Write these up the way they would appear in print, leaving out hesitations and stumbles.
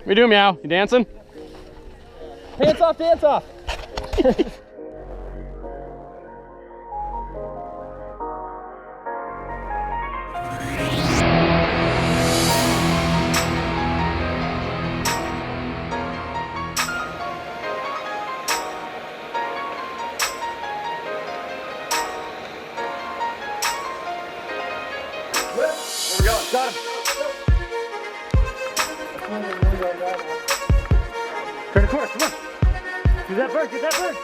What you doing, Meow? You dancing? Pants off, dance off. Got him. Turn the corner, come on. Get that bird, get that bird.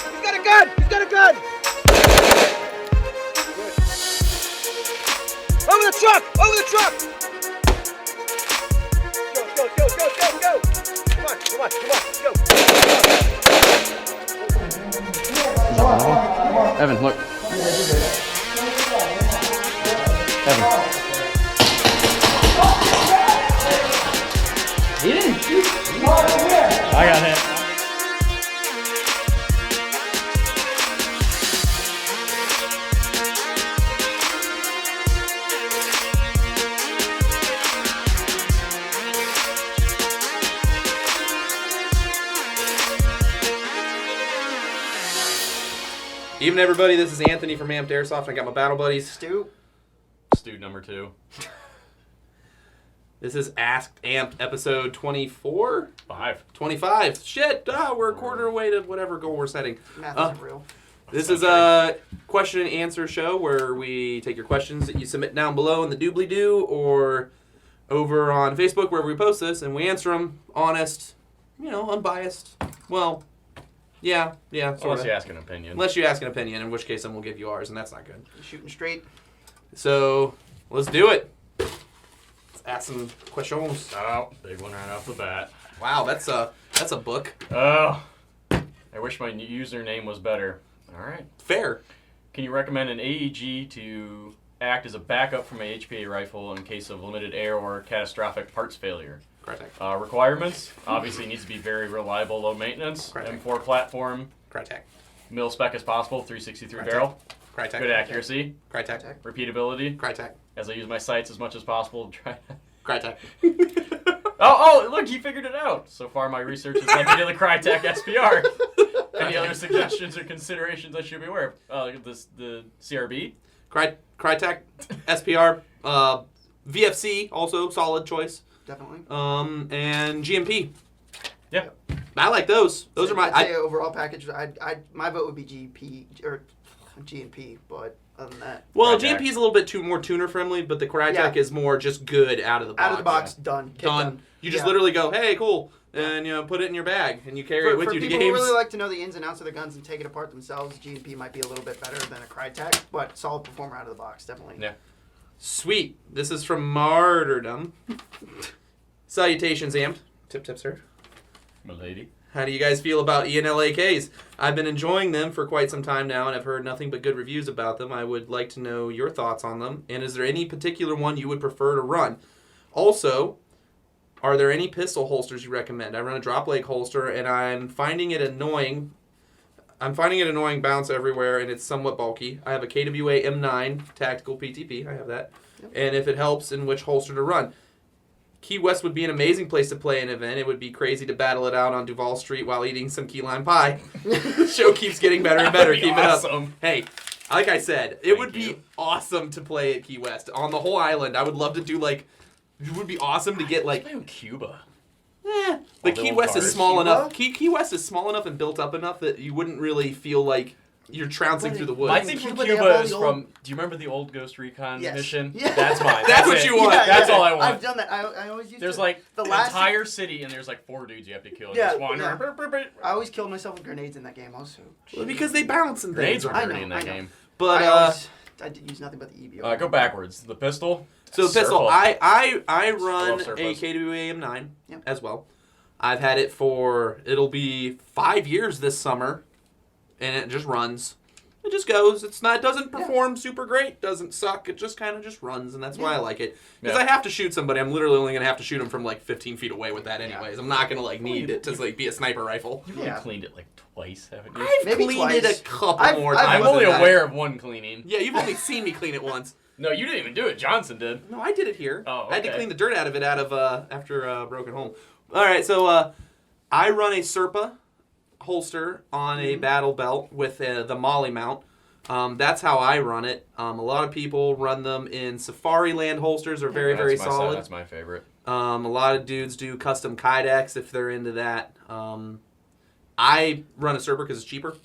He's got a gun, he's got a gun. Over the truck, over the truck. Go, go, go, go, go, go. Come on, come on, come on, let's go. Evan, look. Evan. He didn't shoot. I got hit. Evening, everybody. This is Anthony from Airsoft, and I got my battle buddies. Stu number 2. This is Asked Amped episode 24? 25. Shit, we're a quarter away to whatever goal we're setting. Math isn't real. This is a question and answer show where we take your questions that you submit down below in the Gobledee-goo or over on Facebook, wherever we post this, and we answer them honest, unbiased. Well, yeah, sort of. Unless you ask an opinion. Unless you ask an opinion, in which case then we'll give you ours, and that's not good. You're shooting straight. So, let's do it. Let's ask some questions. Oh, big one right off the bat. Wow, that's a book. Oh, I wish my username was better. All right. Fair. Can you recommend an AEG to act as a backup from a HPA rifle in case of limited air or catastrophic parts failure? Crytek. Requirements, obviously needs to be very reliable, low maintenance. Crytek. M4 platform. Crytek. Mil spec as possible, 363 Crytek. barrel. Crytek. Good accuracy. Crytek. Repeatability. Crytek. As I use my sights as much as possible to try. Crytek. Oh, look, he figured it out. So far, my research has led me to the Crytek SPR. Any other suggestions or considerations I should be aware of? The CRB? Crytek. SPR. VFC, also solid choice. Definitely. And GMP. Yeah. I like those. Those are my... I'd say overall package, my vote would be GP, or GNP, but other than that. Well, Crytek. GMP is a little bit more tuner friendly, but the Crytek is more just good out of the box. Out of the box, done. Kit done. You just literally go, hey, cool, and put it in your bag, and you carry it with you to games. For people who really like to know the ins and outs of the guns and take it apart themselves, GNP might be a little bit better than a Crytek, but solid performer out of the box, definitely. Yeah. Sweet. This is from Martyrdom. Salutations, Amped. Tip, sir. Milady. How do you guys feel about ENLAKs? I've been enjoying them for quite some time now, and I've heard nothing but good reviews about them. I would like to know your thoughts on them, and is there any particular one you would prefer to run? Also, are there any pistol holsters you recommend? I run a drop leg holster, and I'm finding it annoying. Bounce everywhere, and it's somewhat bulky. I have a KWA M9 Tactical PTP. I have that. Yep. And if it helps, in which holster to run. Key West would be an amazing place to play an event. It would be crazy to battle it out on Duval Street while eating some key lime pie. The show keeps getting better and better. Keep awesome. it up. Hey, like I said, it would be awesome to play at Key West. On the whole island, I would love to do, it would be awesome to get, Play in Cuba. But Key West is small enough. Key West is small enough and built up enough that you wouldn't really feel like you're trouncing through the woods. My thing from Cuba is from... Do you remember the old Ghost Recon mission? Yeah. That's mine. That's what you want. That's all I want. I've done that. I always used There's to, an the last entire city, and there's 4 dudes you have to kill. Yeah, Just wander. yeah. I always killed myself with grenades in that game also. Well, because they bounce and Grenades things. are dirty in that game. But I did use nothing but the EBO. Go backwards. The pistol. So the pistol, I run a surplus. KWA M9 as well. I've had it it'll be 5 years this summer, and it just runs. It just goes. It doesn't perform super great. Doesn't suck. It just kind of just runs, and that's why I like it. Because I have to shoot somebody. I'm literally only going to have to shoot them from 15 feet away with that anyways. I'm not going to need it to be a sniper rifle. You've only cleaned it twice, haven't you? I've cleaned it a couple more times. I'm only aware of one cleaning. Yeah, you've only seen me clean it once. No, you didn't even do it. Johnson did. No, I did it here. Oh, I had to okay. clean the dirt out of it after broken home. All right, so I run a Serpa holster on a battle belt with the Molly mount. That's how I run it. A lot of people run them in Safari Land holsters. Are very, very solid. That's my favorite. A lot of dudes do custom Kydex if they're into that. I run a Serpa because it's cheaper.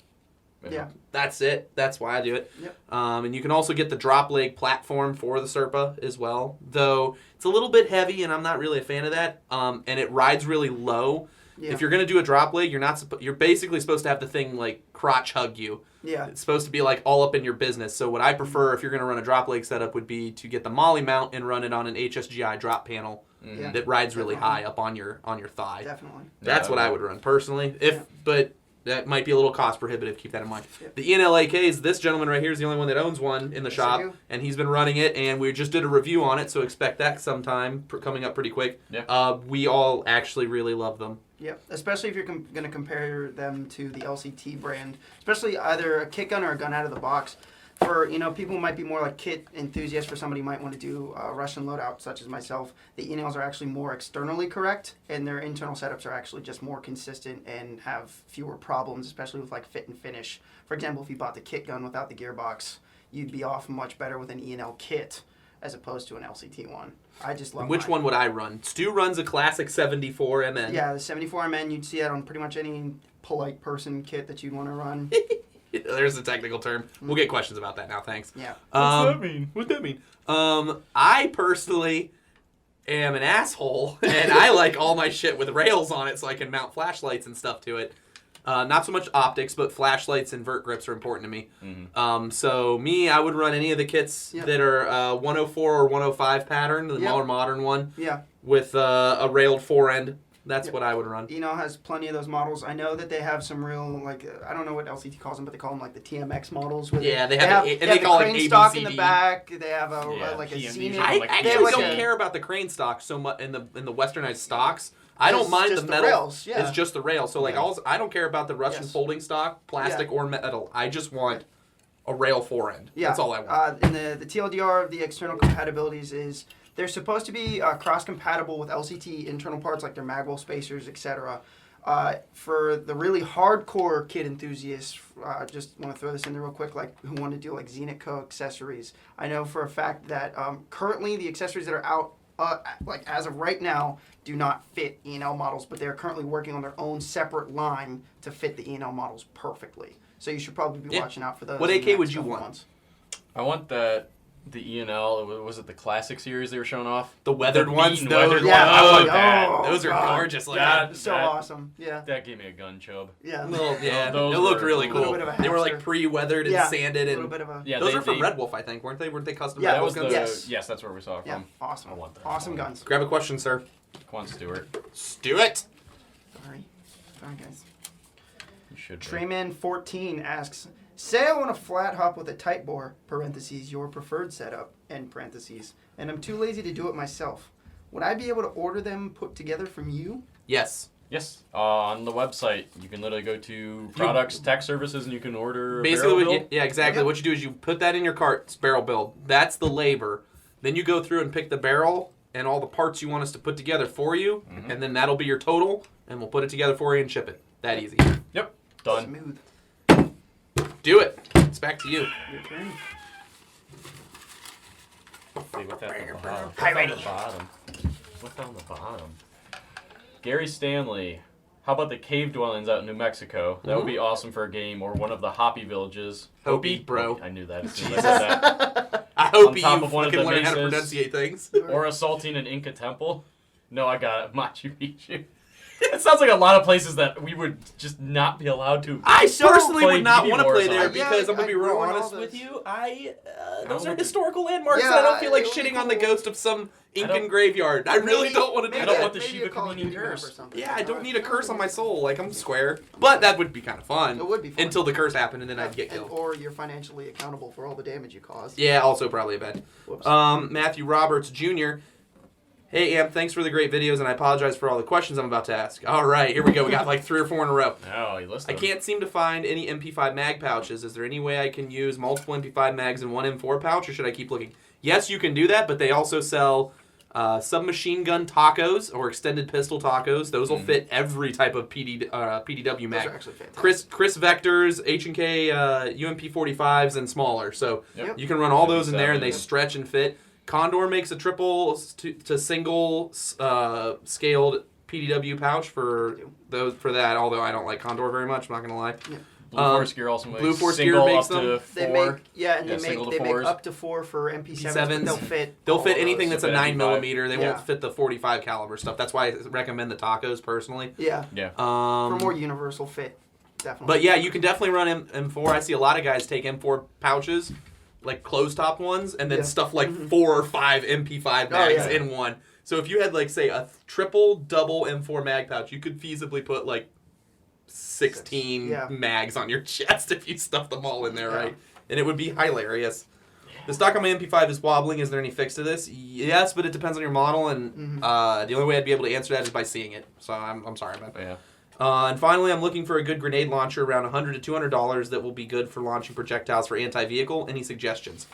Yeah. That's it. That's why I do it. Yep. And you can also get the drop leg platform for the Serpa as well, though it's a little bit heavy, and I'm not really a fan of that. And it rides really low. Yeah. If you're gonna do a drop leg, you're basically supposed to have the thing like crotch hug you. Yeah. It's supposed to be like all up in your business. So what I prefer if you're gonna run a drop leg setup would be to get the Molly mount and run it on an HSGI drop panel Yeah. that rides really Definitely. high up on your thigh. Definitely. That's what I would run personally. But that might be a little cost prohibitive. Keep that in mind. Yep. The ENLAKs, this gentleman right here is the only one that owns one in the Yes, I shop, do. and he's been running it, and we just did a review on it, so expect that sometime coming up pretty quick. Yeah. We all actually really love them. Yep, especially if you're going to compare them to the LCT brand, especially either a kit gun or a gun out of the box. For, people who might be more like kit enthusiasts, for somebody who might want to do Russian loadout, such as myself, the ENLs are actually more externally correct, and their internal setups are actually just more consistent and have fewer problems, especially with like fit and finish. For example, if you bought the kit gun without the gearbox, you'd be off much better with an ENL kit as opposed to an LCT one. I just love And which mine. one would I run? Stu runs a classic 74 MN. Yeah, the 74MN, you'd see that on pretty much any polite person kit that you'd want to run. There's the technical term. We'll get questions about that now, thanks. Yeah. What's that mean? What'd that mean? I personally am an asshole, and I like all my shit with rails on it so I can mount flashlights and stuff to it. Not so much optics, but flashlights and vert grips are important to me. Mm-hmm. So I would run any of the kits that are 104 or 105 pattern, the more modern one, Yeah. with a railed fore end. That's what I would run. Enel has plenty of those models. I know that they have some real, I don't know what LCT calls them, but they call them like the TMX models. Where Yeah, they they have have they call the it crane stock in ABCD. the back. They have a PMDs, Zenith. I Like, actually they have like don't a- care about the crane stock so much in the westernized stocks. I don't It's mind just the the metal. rails, yeah. It's just the rail. So Yeah. I don't care about the Russian Yes. folding stock, plastic or metal. I just want a rail fore end. Yeah. That's all I want. And the TLDR of the external compatibilities is they're supposed to be cross-compatible with LCT internal parts like their magwell spacers, etc. For the really hardcore kit enthusiasts, just want to throw this in there real quick, like who want to do like Zenith Co accessories. I know for a fact that currently the accessories that are out, like as of right now, do not fit ENL models, but they're currently working on their own separate line to fit the ENL models perfectly. So you should probably be watching out for those. What in the AK would next you couple want? months. I want the ENL. Was it the classic series they were showing off? The weathered ones, mean those, weathered Yeah, ones. I want oh, that. oh, those are God. gorgeous. Like Yeah. So that- awesome. Yeah. That gave me a gun chub. Yeah. yeah, Those it looked were really a cool. little bit of a They were like hamster. pre-weathered and Yeah. sanded, A little and bit of a Yeah, those they, are from they- Red Wolf, I think, weren't they? Weren't they custom? Yeah, That was guns? the Yes. That's where we saw it yeah. from. Awesome. I want that. Awesome guns. Grab a question, sir. Come on, Stuart. Stuart. Sorry. Sorry, guys. You should. be. Trayman14 asks, say I want a flat hop with a tight bore, parentheses, your preferred setup, end parentheses, and I'm too lazy to do it myself. Would I be able to order them put together from you? Yes. Yes, on the website you can literally go to products, tech services, and you can order. Basically, barrel what build. yeah, exactly. Yep. What you do is you put that in your cart, it's barrel build. That's the labor. Then you go through and pick the barrel and all the parts you want us to put together for you, and then that'll be your total, and we'll put it together for you and ship it. That easy. Yep, done. Smooth. Do it. It's back to you. Your turn. See what's at the bottom. Hi, What's on the ready. bottom? What's on the bottom? Gary Stanley. How about the cave dwellings out in New Mexico? That would be awesome for a game, or one of the Hopi villages. Hopi, bro. I knew that as soon as I said that. I hope On you top of one of fucking the learn how to mesas. pronunciate things. Or assaulting an Inca temple. No, I got it. Machu Picchu. It sounds like a lot of places that we would just not be allowed to. I personally play would not Beauty want to Wars play there on. Yeah, because I'm gonna I be real ruined all honest those. with you. Those don't are know. historical landmarks, Yeah, and I don't feel like it would be shitting on the cool. ghost of some Incan don't- graveyard. I really don't want to do I that. don't want the Maybe Shiva a Call of Communion Duty map curse. or something. Yeah, I don't need a curse on my soul. Like, I'm square. But that would be kind of fun. It would be fun. Until the curse happened, and then I'd get And- killed. Or you're financially accountable for all the damage you caused. Yeah, also probably a bad. Whoops. Matthew Roberts Jr. Hey, Amp, thanks for the great videos, and I apologize for all the questions I'm about to ask. All right, here we go. We got like 3 or 4 in a row. Oh, you listed I can't seem to find any MP5 mag pouches. Is there any way I can use multiple MP5 mags in one M4 pouch, or should I keep looking? Yes, you can do that, but they also sell submachine gun tacos or extended pistol tacos. Those will fit every type of PDW mag. Those are actually fantastic. Chris Vectors, H&K UMP 45s, and smaller. So you can run all those in there, and they stretch and fit. Condor makes a triple to single scaled PDW pouch for that. Although I don't like Condor very much, I'm not gonna lie. Yeah. Blue Force Gear also makes Blue Force single Gear makes up to them. 4. They make up to 4 for MP7s. But They'll fit all anything those. that's a 9mm. They Yeah. won't fit the 45 caliber stuff. That's why I recommend the tacos personally. Yeah. For more universal fit, definitely. But yeah, you can definitely run M4. I see a lot of guys take M4 pouches, like closed top ones, and then stuff like 4 or 5 MP5 mags in one. So if you had like say a triple double M4 mag pouch, you could feasibly put like 16 mags on your chest if you stuff them all in there, right? And it would be hilarious. The stock on my MP5 is wobbling. Is there any fix to this? Yes, but it depends on your model, and the only way I'd be able to answer that is by seeing it. So I'm sorry about that. Yeah. And finally, I'm looking for a good grenade launcher around $100 to $200 that will be good for launching projectiles for anti-vehicle. Any suggestions?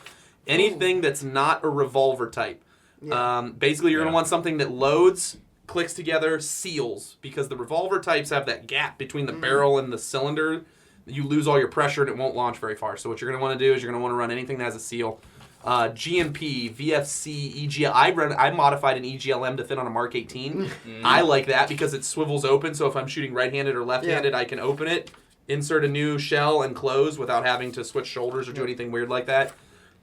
Anything that's not a revolver type. Basically, you're going to want something that loads, clicks together, seals, because the revolver types have that gap between the barrel and the cylinder. You lose all your pressure and it won't launch very far. So what you're going to want to do is you're going to want to run anything that has a seal. GMP, VFC, EGL. I modified an EGLM to fit on a Mark 18. I like that because it swivels open, so if I'm shooting right-handed or left-handed, I can open it, insert a new shell, and close without having to switch shoulders or do anything weird like that.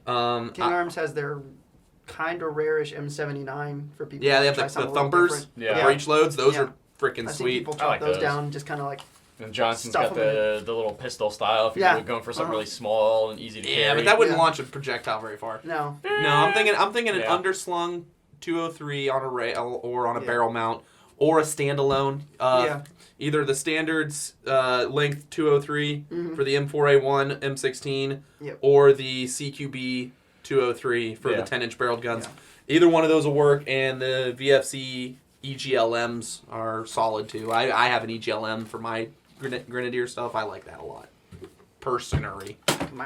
King Arms has their kind of rarish M79 for people. Yeah, they have the thumpers, the breech loads. Those are freaking sweet. People chop those down, just kind of like. And Johnson's got the little pistol style if you're going for something really small and easy to carry. Yeah, but that wouldn't launch a projectile very far. No. No, I'm thinking an underslung 203 on a rail or on a barrel mount or a standalone. Either the standards length 203 for the M4A1, M16, or the CQB 203 for the 10-inch barreled guns. Either one of those will work, and the VFC EGLMs are solid too. I have an EGLM for my Grenadier stuff. I like that a lot. Personally.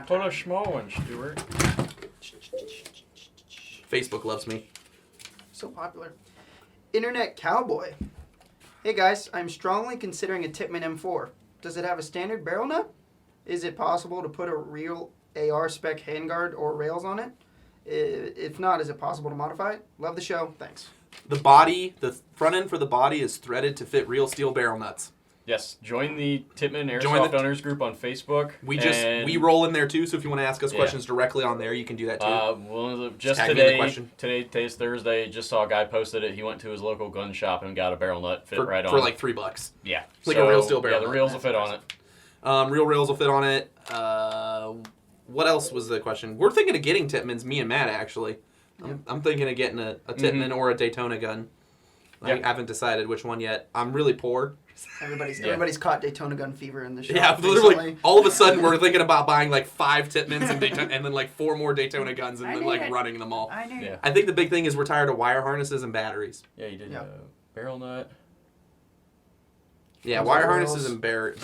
Put a small one, Stuart. Facebook loves me. So popular. Internet Cowboy. Hey guys, I'm strongly considering a Tippmann M4. Does it have a standard barrel nut? Is it possible to put a real AR spec handguard or rails on it? If not, is it possible to modify it? Love the show. Thanks. The front end for the body is threaded to fit real steel barrel nuts. Yes, join the Tippmann Airsoft Owners group on Facebook. We roll in there too, so if you want to ask us questions directly on there, you can do that too. Just today's Thursday, just saw a guy posted it. He went to his local gun shop and got a barrel nut right on. For like $3. Yeah. Like a real steel barrel nut. The rails will fit on it. Real rails will fit on it. What else was the question? We're thinking of getting Tippmanns, me and Matt actually. I'm thinking of getting a Tippmann or a Daytona gun. I haven't decided which one yet. I'm really poor. Everybody's caught Daytona gun fever in the shop. Yeah, literally. All of a sudden, we're thinking about buying like 5 Tippmanns and then like 4 more Daytona guns and then like running them all. I think the big thing is we're tired of wire harnesses and batteries. Yeah, you did barrel nut. Yeah, wire harnesses and barrel.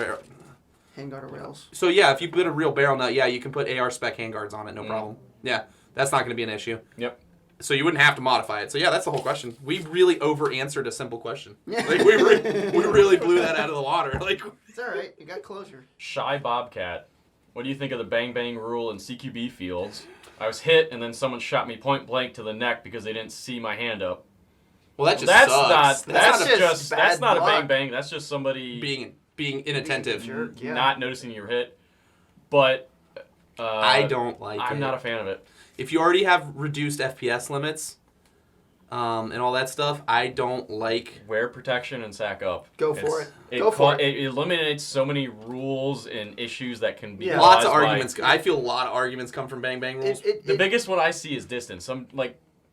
Handguard or rails. So yeah, if you put a real barrel nut, you can put AR spec handguards on it, no problem. Yeah, that's not going to be an issue. Yep. So you wouldn't have to modify it. So yeah, that's the whole question. We really over-answered a simple question. Like we really blew that out of the water. Like it's all right. You got closure. Shy Bobcat. What do you think of the bang bang rule in CQB fields? I was hit and then someone shot me point blank to the neck because they didn't see my hand up. Well, that just sucks. That's not a bang bang. That's just somebody being inattentive, not noticing you're hit. But I don't like it. I'm not a fan of it. If you already have reduced FPS limits and all that stuff, I don't like... Wear protection and sack up. Go for it. It eliminates so many rules and issues that can be lots of arguments. I feel a lot of arguments come from bang bang rules. The biggest one I see is distance.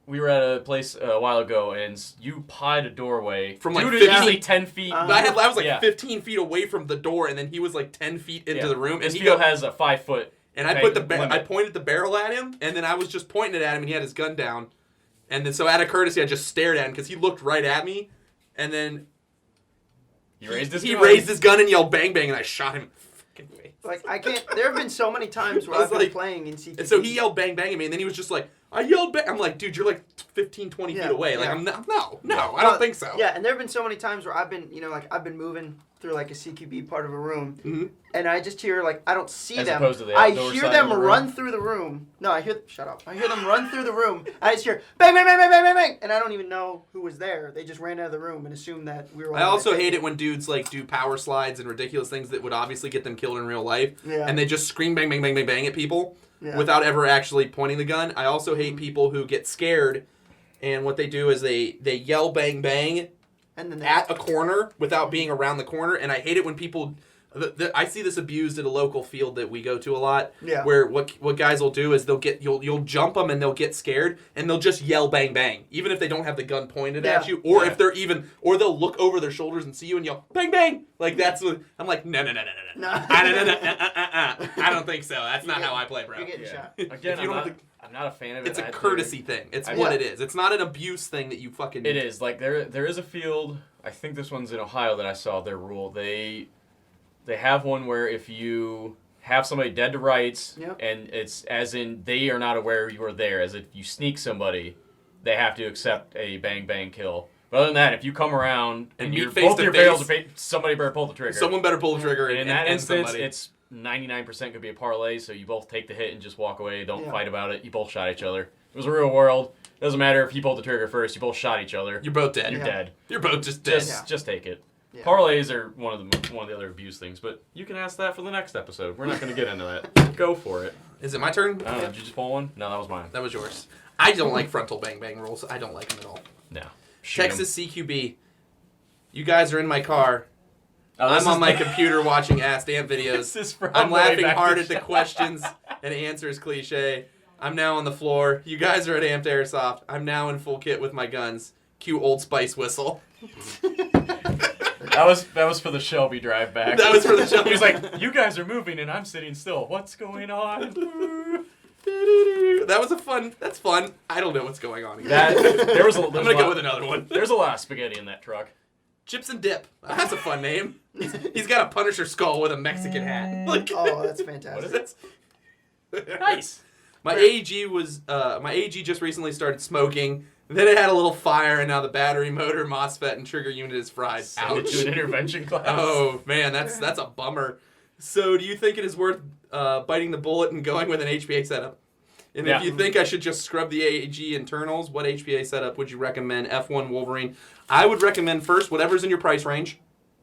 We were at a place a while ago, and you pied a doorway from like easily 10 feet. I was like 15 feet away from the door, and then he was like 10 feet into the room. And he has a 5-foot. And I pointed the barrel at him, and then I was just pointing it at him, and he had his gun down. And then so out of courtesy, I just stared at him because he looked right at me, and then he raised his gun and yelled bang bang, and I shot him fucking face. Like, I can't. There have been so many times where I I've was been like- playing in CQB. And so he yelled bang bang at me, and then he was just like, I yelled bang. I'm like, dude, you're like 15, 20 feet away. Like, yeah. I'm not, no, I don't think so. Yeah, and there have been so many times where I've been, I've been moving through like a CQB part of a room, and I just hear like I don't see As them. opposed to the I outdoor hear side them of the room? run through the room. No, shut up. I hear them run through the room. I just hear bang bang bang bang bang bang bang, and I don't even know who was there. They just ran out of the room and assumed that we were. I also hate it when dudes like do power slides and ridiculous things that would obviously get them killed in real life, and they just scream bang bang bang bang bang at people without ever actually pointing the gun. I also hate people who get scared, and what they do is they yell bang bang and then at a corner without being around the corner, and I hate it when people. I see this abused at a local field that we go to a lot. Yeah. Where what guys will do is you'll jump them and they'll get scared and they'll just yell bang bang even if they don't have the gun pointed at you, or if they're or they'll look over their shoulders and see you and yell bang bang. Like that's what I'm like. No. I don't think so. That's not how I play, bro. You're getting shot. Again, I'm not a fan of it. It's a courtesy thing. It's what it is. It's not an abuse thing that you fucking. It is like there is a field. I think this one's in Ohio that I saw their rule. They have one where if you have somebody dead to rights, and it's as in they are not aware you are there, as if you sneak somebody, they have to accept a bang bang kill. But other than that, if you come around and you're both your barrels, somebody better pull the trigger. Someone better pull the trigger. And in that instance, somebody. it's 99% could be a parlay, so you both take the hit and just walk away. Don't fight about it. You both shot each other. It was a real world. Doesn't matter if he pulled the trigger first. You both shot each other. You're both dead. You're dead. You're both just dead. Just take it. Yeah. Parlays are one of the other abuse things, but you can ask that for the next episode. We're not going to get into that. Go for it. Is it my turn? Did you just pull one? No, that was mine. That was yours. I don't like frontal bang bang rules. I don't like them at all. No. Texas CQB. You guys are in my car. Oh, I'm on my computer watching Ask Amp videos. I'm laughing hard at the questions and answers cliche. I'm now on the floor. You guys are at Amped Airsoft. I'm now in full kit with my guns. Cue Old Spice whistle. That was for the Shelby drive back. That was for the Shelby. He was like, "You guys are moving and I'm sitting still. What's going on?" That was a fun. That's fun. I don't know what's going on here. I'm I'm gonna go with another one. There's a lot of spaghetti in that truck. Chips and Dip. That's a fun name. He's got a Punisher skull with a Mexican hat. Like, Oh, that's fantastic. What is it? it? Nice. My AEG just recently started smoking. Then it had a little fire, and now the battery, motor, MOSFET, and trigger unit is fried. Send it to an intervention class. Oh man, that's a bummer. So, do you think it is worth biting the bullet and going with an HPA setup? And if you think I should just scrub the AEG internals, what HPA setup would you recommend? F1 Wolverine. I would recommend first whatever's in your price range,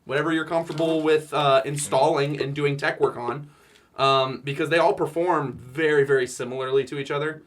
whatever you're comfortable with installing and doing tech work on, because they all perform very, very similarly to each other,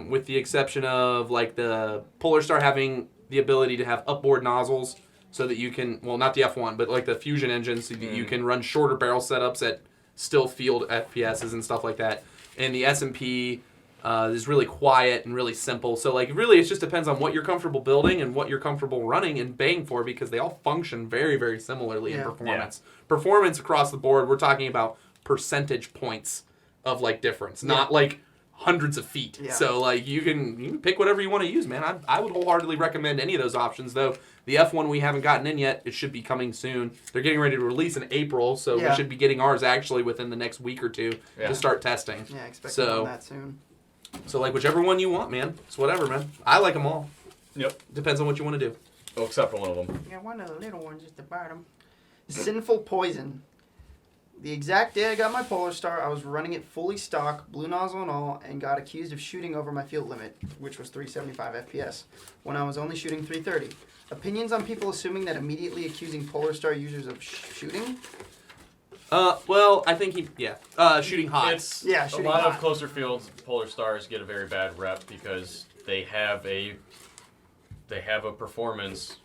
with the exception of like the Polar Star having the ability to have upboard nozzles so that you can, well, not the F1, but like the Fusion engine so that you can run shorter barrel setups at still field FPSs and stuff like that. And the S&P is really quiet and really simple. So, like, really, it just depends on what you're comfortable building and what you're comfortable running and paying for, because they all function very, very similarly in performance. Performance across the board, we're talking about percentage points of, like, difference, not, like, hundreds of feet. Yeah. So, like, you can pick whatever you want to use, man. I would wholeheartedly recommend any of those options, though. The F1 we haven't gotten in yet. It should be coming soon. They're getting ready to release in April, so we should be getting ours actually within the next week or two to start testing. Yeah, expect on that soon. So, like, whichever one you want, man. It's whatever, man. I like them all. Yep. Depends on what you want to do. Oh, except for one of them. Yeah, one of the little ones at the bottom. Sinful Poison. The exact day I got my Polar Star, I was running it fully stock, blue nozzle and all, and got accused of shooting over my field limit, which was 375 FPS, when I was only shooting 330. Opinions on people assuming that immediately accusing Polar Star users of shooting? Well, I think shooting hot. Shooting a lot hot. of closer fields, Polar Stars get a very bad rep because they have a performance.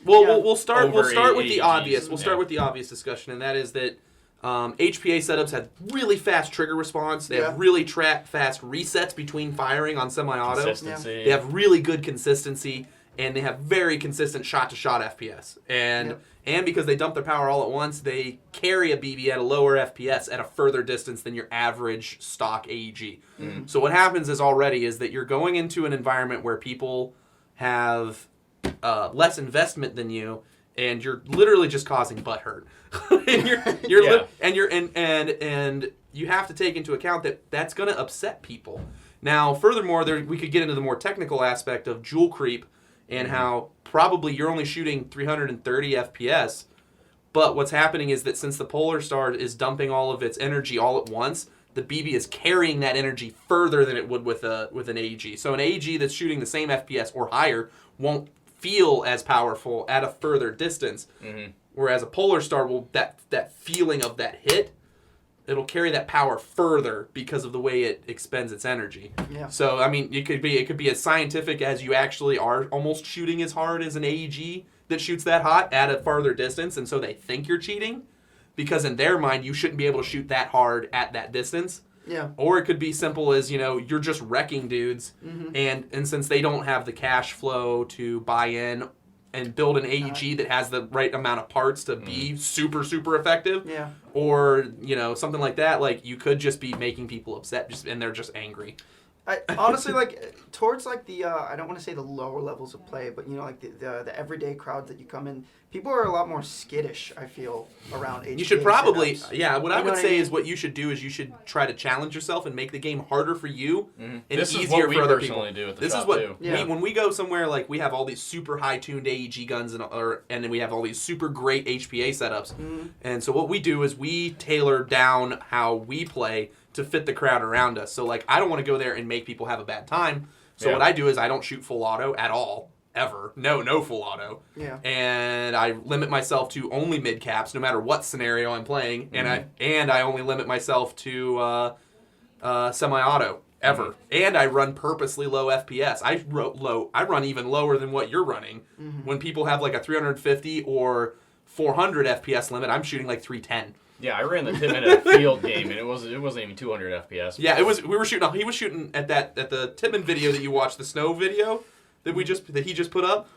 Well, we'll start with the AEGs. obvious. We'll start with the obvious discussion, and that is that HPA setups have really fast trigger response. They have really fast resets between firing on semi-auto. Consistency. They have really good consistency, and they have very consistent shot-to-shot FPS. And because they dump their power all at once, they carry a BB at a lower FPS at a further distance than your average stock AEG. So what happens is that you're going into an environment where people have less investment than you, and you're literally just causing butt hurt. And you have to take into account that that's going to upset people. Now, furthermore, we could get into the more technical aspect of joule creep and how probably you're only shooting 330 FPS, but what's happening is that since the Polar Star is dumping all of its energy all at once, the BB is carrying that energy further than it would with an AEG. So an AEG that's shooting the same FPS or higher won't feel as powerful at a further distance, whereas a Polar Star will that feeling of that hit, it'll carry that power further because of the way it expends its energy. Yeah. So I mean, it could be as scientific as you actually are almost shooting as hard as an AEG that shoots that hot at a farther distance, and so they think you're cheating because in their mind you shouldn't be able to shoot that hard at that distance. Yeah. Or it could be simple as, you're just wrecking dudes, and since they don't have the cash flow to buy in and build an AEG that has the right amount of parts to be super, super effective, or, something like that, like, you could just be making people upset, and they're just angry. I honestly, towards, the, I don't want to say the lower levels of play, but, the everyday crowd that you come in, people are a lot more skittish, I feel, around HPA. You should probably, setups. What I would say is what you should do is you should try to challenge yourself and make the game harder for you and this easier for other people. Do at the this shop is what too. when we go somewhere, like, we have all these super high-tuned AEG guns and then we have all these super great HPA setups. And so what we do is we tailor down how we play to fit the crowd around us. So, I don't want to go there and make people have a bad time. So what I do is I don't shoot full auto at all, ever. No full auto. Yeah. And I limit myself to only mid caps, no matter what scenario I'm playing. And I only limit myself to semi-auto ever. And I run purposely low FPS. I run even lower than what you're running. When people have a 350 or 400 FPS limit, I'm shooting 310. Yeah, I ran the Tim in a field game, and it wasn't even 200 FPS. Yeah, it was. We were shooting. He was shooting at the Tippmann video that you watched, the snow video that he just put up.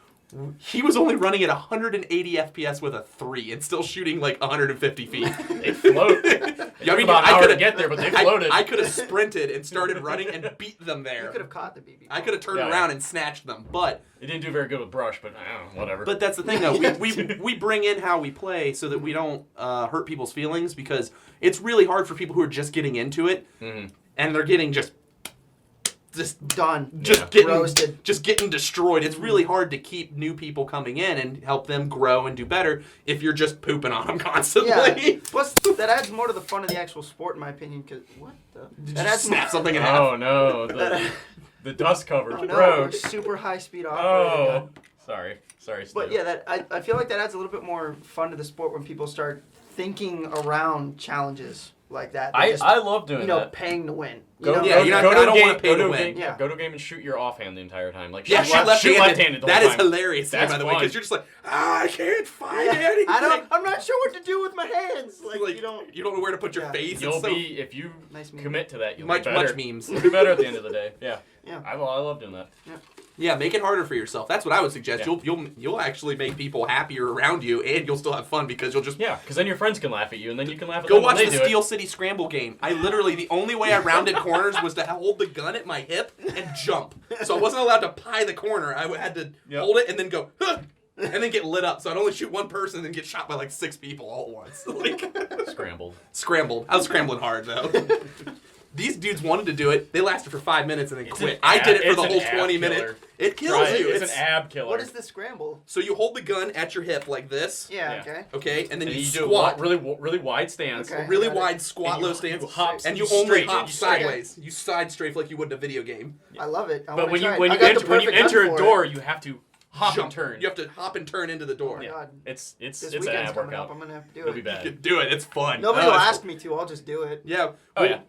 He was only running at 180 FPS with a 3 and still shooting 150 feet. They float. I could get there, but they floated. I could have sprinted and started running and beat them there. You could have caught the BB. I could have turned around and snatched them, but it didn't do very good with brush. But I don't know, whatever. But that's the thing, though. We bring in how we play so that we don't hurt people's feelings, because it's really hard for people who are just getting into it and they're getting just done. Just getting destroyed. It's really hard to keep new people coming in and help them grow and do better if you're just pooping on them constantly. Yeah. Plus, that adds more to the fun of the actual sport, in my opinion. Because that adds snap something in half. Oh no, the dust coverage. Oh, no. Bro. Super high speed operating. Sorry, Steve. But yeah, I feel like that adds a little bit more fun to the sport when people start thinking around challenges like that. I love doing that. Paying to win. I don't want to pay to win. Go to a game and shoot your offhand the entire time. Shoot left-handed. That is hilarious, by the way, because you're just I can't find anything. I'm not sure what to do with my hands. You don't know where to put your face. If you commit to that, you'll be better. Much memes. You'll be better at the end of the day. Yeah. Yeah. I love doing that. Yeah. Yeah, make it harder for yourself. That's what I would suggest. Yeah. You'll actually make people happier around you, and you'll still have fun because you'll just because then your friends can laugh at you, and then you can laugh at them. Go watch the Steel City Scramble game. I literally the only way I rounded corners was to hold the gun at my hip and jump. So I wasn't allowed to pie the corner. I had to hold it and then go, huh, and then get lit up. So I'd only shoot one person and then get shot by 6 people all at once. Scrambled. I was scrambling hard though. These dudes wanted to do it. They lasted for 5 minutes and then quit. I did it for the whole 20 minutes. It kills you. It's an ab killer. What is the scramble? So you hold the gun at your hip like this. Yeah. Okay. Okay, and then you squat. Do really wide stance. Okay, really wide squat, low stance. And you only hop sideways. You side strafe like you would in a video game. I love it. But when you enter a door, you have to hop and turn. You have to hop and turn into the door. Oh my God. It's an ab workout. I'm gonna have to do it. It'll be bad. You can do it. It's fun. Nobody will ask me to. I'll just do it. Yeah.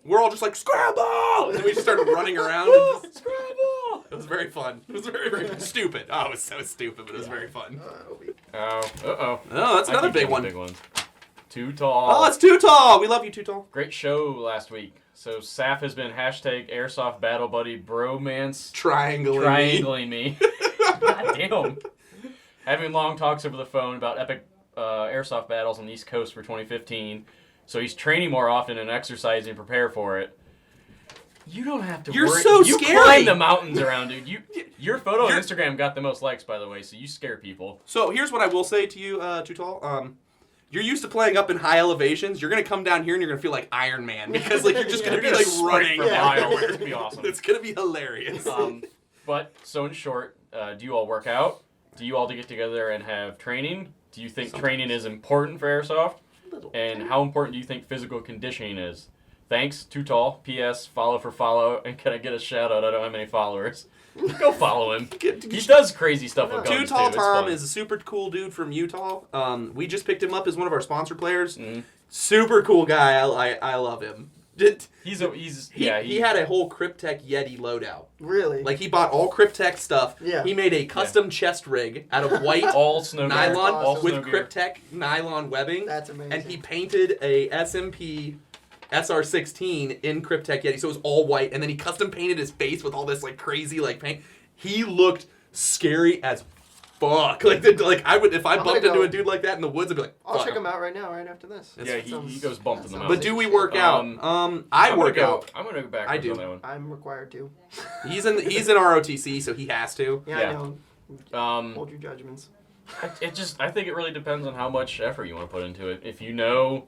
We're all just scramble, and then we just started running around. Scramble. It was very fun. It was very, very stupid. Oh, it was so stupid, but it was very fun. Oh, that's another big one. Big ones. Too tall. Oh, it's Too Tall. We love you, Too Tall. Great show last week. So Saf has been #Airsoft Battle Buddy Bromance triangling me. God damn. Having long talks over the phone about epic airsoft battles on the East Coast for 2015. So he's training more often and exercising to prepare for it. You don't have to You're worry. so you scary. climb the mountains around, dude. Your photo on Instagram got the most likes, by the way, so you scare people. So here's what I will say to you, Too Tall. You're used to playing up in high elevations. You're going to come down here and you're going to feel like Iron Man because like you're just going to be like running. From miles. It's going to be awesome. It's going to be hilarious. But, so in short, do you all work out? Do you all get together and have training? Do you think training is important for Airsoft? And how important do you think physical conditioning is? Thanks, Too Tall. P.S. Follow for follow. And can I get a shout out? I don't have many followers. Go follow him. He does crazy stuff with guns, Too Tall too. Tom is a super cool dude from Utah. We just picked him up as one of our sponsor players. Super cool guy. I love him. He had a whole Cryptek Yeti loadout. Really? Like he bought all Cryptek stuff. Yeah. He made a custom chest rig out of white all snow nylon awesome. with Cryptek nylon webbing. That's amazing. And he painted a SMP SR16 in Cryptek Yeti, so it was all white. And then he custom painted his face with all this like crazy like paint. He looked scary as fuck. I would if I bumped into a dude like that in the woods, I'd be like, I'll check him out right now, right after this. Yeah, he goes bumped in the mountains. But do we work out? I work out. I'm gonna go back. I do. On that one. I'm required to. He's in ROTC, so he has to. Yeah. I know. Hold your judgments. I think it really depends on how much effort you want to put into it. If you know.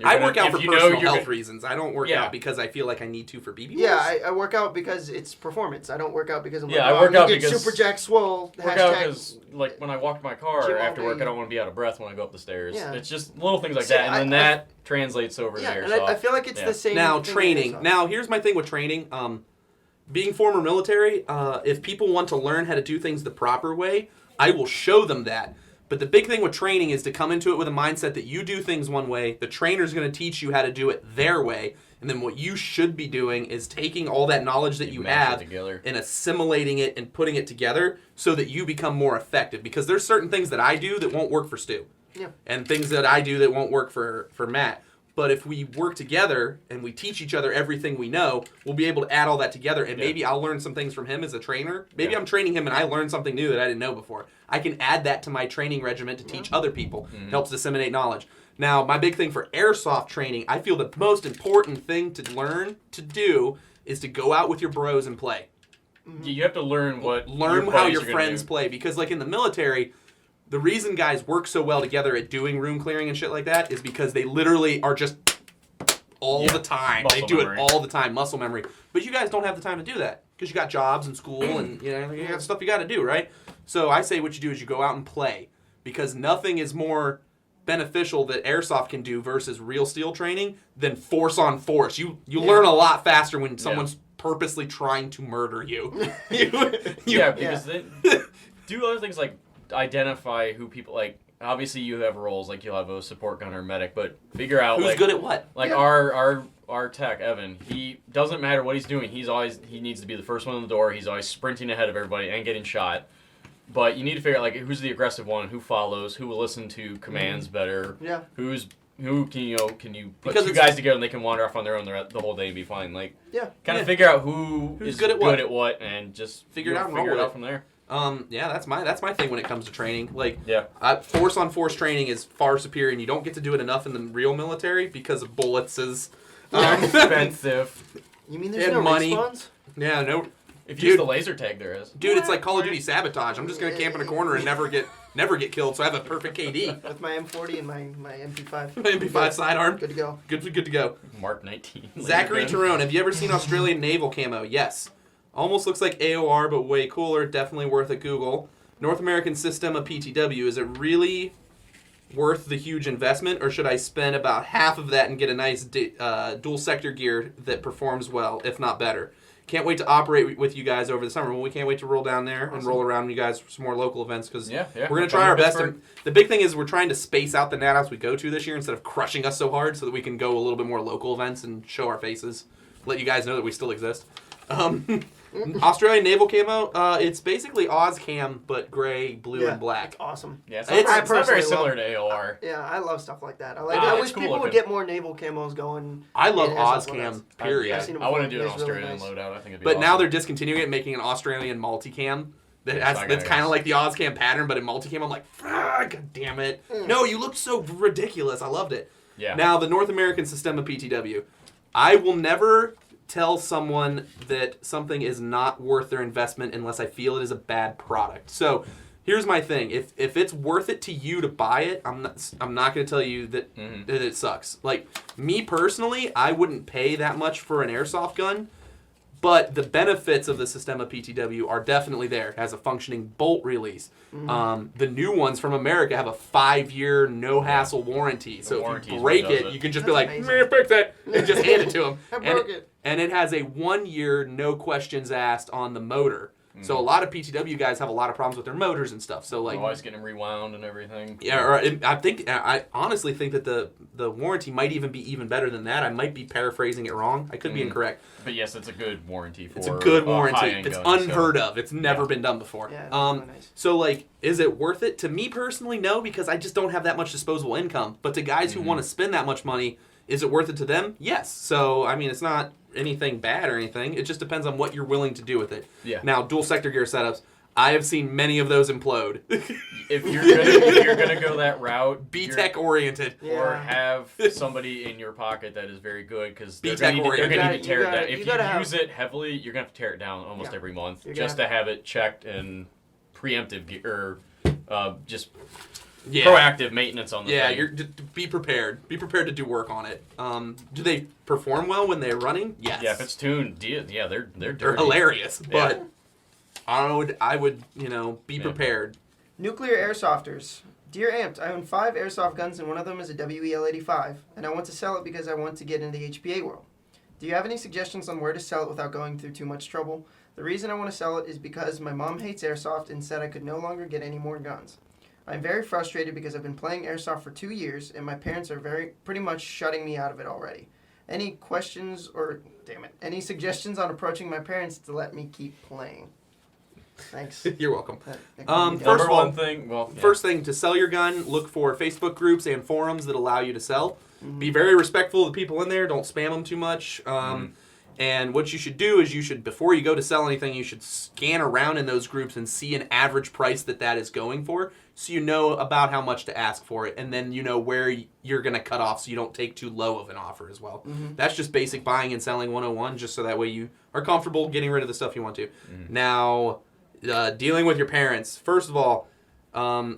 I work out for personal health reasons. I don't work out because I feel like I need to for BB. Yeah, I work out because it's performance. I don't work out because I'm like, I work out because Super Jack Swole. Work out because like when I walk my car after work, I don't want to be out of breath when I go up the stairs. Yeah. It's just little things like that, and then that translates over to Airsoft. And I feel like it's the same. Now training. Now here's my thing with training. Being former military, if people want to learn how to do things the proper way, I will show them that. But the big thing with training is to come into it with a mindset that you do things one way, the trainer's going to teach you how to do it their way, and then what you should be doing is taking all that knowledge that you have and assimilating it and putting it together so that you become more effective. Because there's certain things that I do that won't work for Stu. Yeah. And things that I do that won't work for Matt. But if we work together and we teach each other everything we know, we'll be able to add all that together. And maybe I'll learn some things from him as a trainer. Maybe I'm training him and I learned something new that I didn't know before. I can add that to my training regimen to teach other people. Helps disseminate knowledge. Now, my big thing for Airsoft training, I feel the most important thing to learn to do is to go out with your bros and play. You have to learn how your friends play. Because like in the military, the reason guys work so well together at doing room clearing and shit like that is because they literally are just all the time. They do it all the time, muscle memory. But you guys don't have the time to do that because you got jobs and school and you got stuff you got to do, right? So I say what you do is you go out and play because nothing is more beneficial that Airsoft can do versus real steel training than force on force. You learn a lot faster when someone's purposely trying to murder you. Because they do other things like identify who people like. Obviously, you have roles like you'll have a support gunner, medic, but figure out who's good at what. Like our tech Evan, he doesn't matter what he's doing. He needs to be the first one in the door. He's always sprinting ahead of everybody and getting shot. But you need to figure out like who's the aggressive one, who follows, who will listen to commands better. Yeah. Who can you put two guys together and they can wander off on their own the whole day and be fine. Like kind of figure out who's good at what and just figure it out from there. That's my thing when it comes to training. Like, force on force training is far superior, and you don't get to do it enough in the real military because of bullets is expensive. You mean there's no money? Respawns? Yeah, no. If you use the laser tag, there is. Dude, it's like Call of Duty sabotage. I'm just gonna camp in a corner and never get killed, so I have a perfect KD. With my M40 and my MP5. My MP5 sidearm. Good to go. Good to go. Mark 19. Zachary Tyrone, have you ever seen Australian naval camo? Yes. Almost looks like AOR, but way cooler. Definitely worth a Google. North American System of PTW. Is it really worth the huge investment, or should I spend about half of that and get a nice dual sector gear that performs well, if not better? Can't wait to operate with you guys over the summer. Well, we can't wait to roll down there and roll around with you guys for some more local events because we're going to try our best. The big thing is we're trying to space out the NatOps we go to this year instead of crushing us so hard so that we can go a little bit more local events and show our faces, let you guys know that we still exist. Australian naval camo, it's basically OzCam, but gray, blue, and black. It's awesome. Yeah, it's not very similar to AOR. I love stuff like that. I wish people would get more naval camos going. I love OzCam, period. I want to do an Australian loadout. I think it'd be But now they're discontinuing it, making an Australian multicam. That's kind of like the OzCam pattern, but in multicam, I'm like, God damn it. No, you looked so ridiculous. I loved it. Yeah. Now, the North American System of PTW. I will never tell someone that something is not worth their investment unless I feel it is a bad product. So here's my thing: if it's worth it to you to buy it, I'm not going to tell you that that it sucks. Like me personally, I wouldn't pay that much for an airsoft gun. But the benefits of the Sistema PTW are definitely there. It has a functioning bolt release. The new ones from America have a 5-year no-hassle warranty. So if you break it, you can just be like, fix it, and just hand it to them. I broke it. And it has a 1-year no questions asked on the motor. So a lot of PTW guys have a lot of problems with their motors and stuff. So like always getting rewound and everything. Yeah, or I honestly think that the warranty might even be even better than that. I might be paraphrasing it wrong. I could be incorrect. But yes, it's a good warranty for. It's a good warranty. High-end It's guns, unheard of. It's never been done before. Yeah, really nice. So like, is it worth it to me personally? No, because I just don't have that much disposable income. But to guys who want to spend that much money, is it worth it to them? Yes. So I mean, it's not anything bad or anything. It just depends on what you're willing to do with it. Yeah. Now, dual sector gear setups, I have seen many of those implode. If you're gonna go that route, be tech oriented, or have somebody in your pocket that is very good, because they're tech gonna oriented. need to tear it down. If you use have, it heavily, you're gonna have to tear it down almost every month just to have it checked and preemptive or just yeah. proactive maintenance on the thing. You're be prepared. Be prepared to do work on it. Do they perform well when they're running? Yes. Yeah, if it's tuned, yeah, they're dirty. They're hilarious, but I would be prepared. Nuclear airsofters. Dear Amped, I own 5 airsoft guns and one of them is a WEL-85, and I want to sell it because I want to get into the HPA world. Do you have any suggestions on where to sell it without going through too much trouble? The reason I want to sell it is because my mom hates airsoft and said I could no longer get any more guns. I'm very frustrated because I've been playing airsoft for 2 years and my parents are pretty much shutting me out of it already. Any questions or, any suggestions on approaching my parents to let me keep playing? Thanks. You're welcome. First thing, to sell your gun, look for Facebook groups and forums that allow you to sell. Be very respectful of the people in there. Don't spam them too much. And what you should do is before you go to sell anything, you should scan around in those groups and see an average price that is going for, so you know about how much to ask for it, and then you know where you're going to cut off so you don't take too low of an offer as well. That's just basic buying and selling 101, just so that way you are comfortable getting rid of the stuff you want to. Now, dealing with your parents. First of all,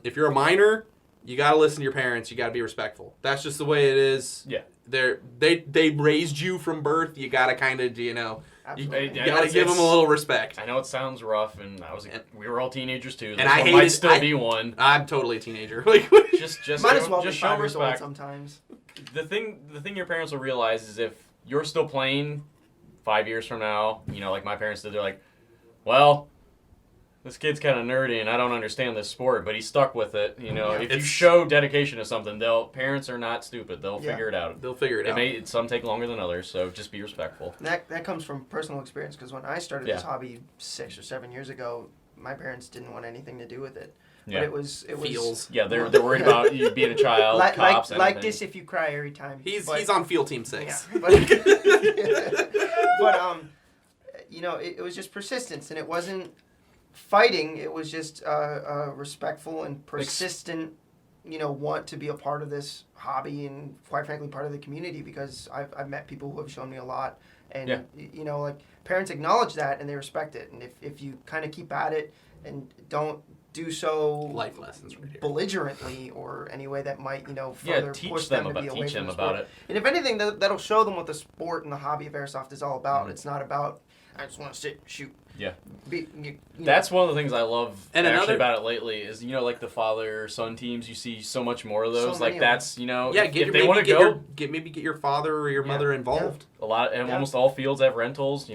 if you're a minor, you got to listen to your parents. You got to be respectful. That's just the way it is. Yeah. They raised you from birth. You got to kind of, you got to give them a little respect. I know it sounds rough, and we were all teenagers too. And I might still be one. I'm totally a teenager. just might as well just be show 5 years old respect. sometimes. The thing your parents will realize is if you're still playing 5 years from now, like my parents did, they're like, well, this kid's kind of nerdy and I don't understand this sport, but he's stuck with it. If you show dedication to something, parents are not stupid. They'll figure it out. They'll figure it out. Some take longer than others, so just be respectful. That comes from personal experience, because when I started this hobby 6 or 7 years ago, my parents didn't want anything to do with it. But it was Feels. Yeah, they're worried about you being a child, cops, like this if you cry every time. He's on field team 6. Yeah, but it was just persistence, and it wasn't fighting. It was just respectful and persistent, want to be a part of this hobby and, quite frankly, part of the community, because I've met people who have shown me a lot, and parents acknowledge that and they respect it, and if you kind of keep at it and don't do so life lessons right here. Belligerently or any way that might further push them to be away teach from them the about sport. it. And if anything, that'll show them what the sport and the hobby of airsoft is all about. It's not about I just want to sit and shoot. Yeah. That's one of the things I love about it lately is, like the father-son teams, you see so much more of those. If they want to go... Maybe get your father or your mother involved. A lot, and almost all fields have rentals,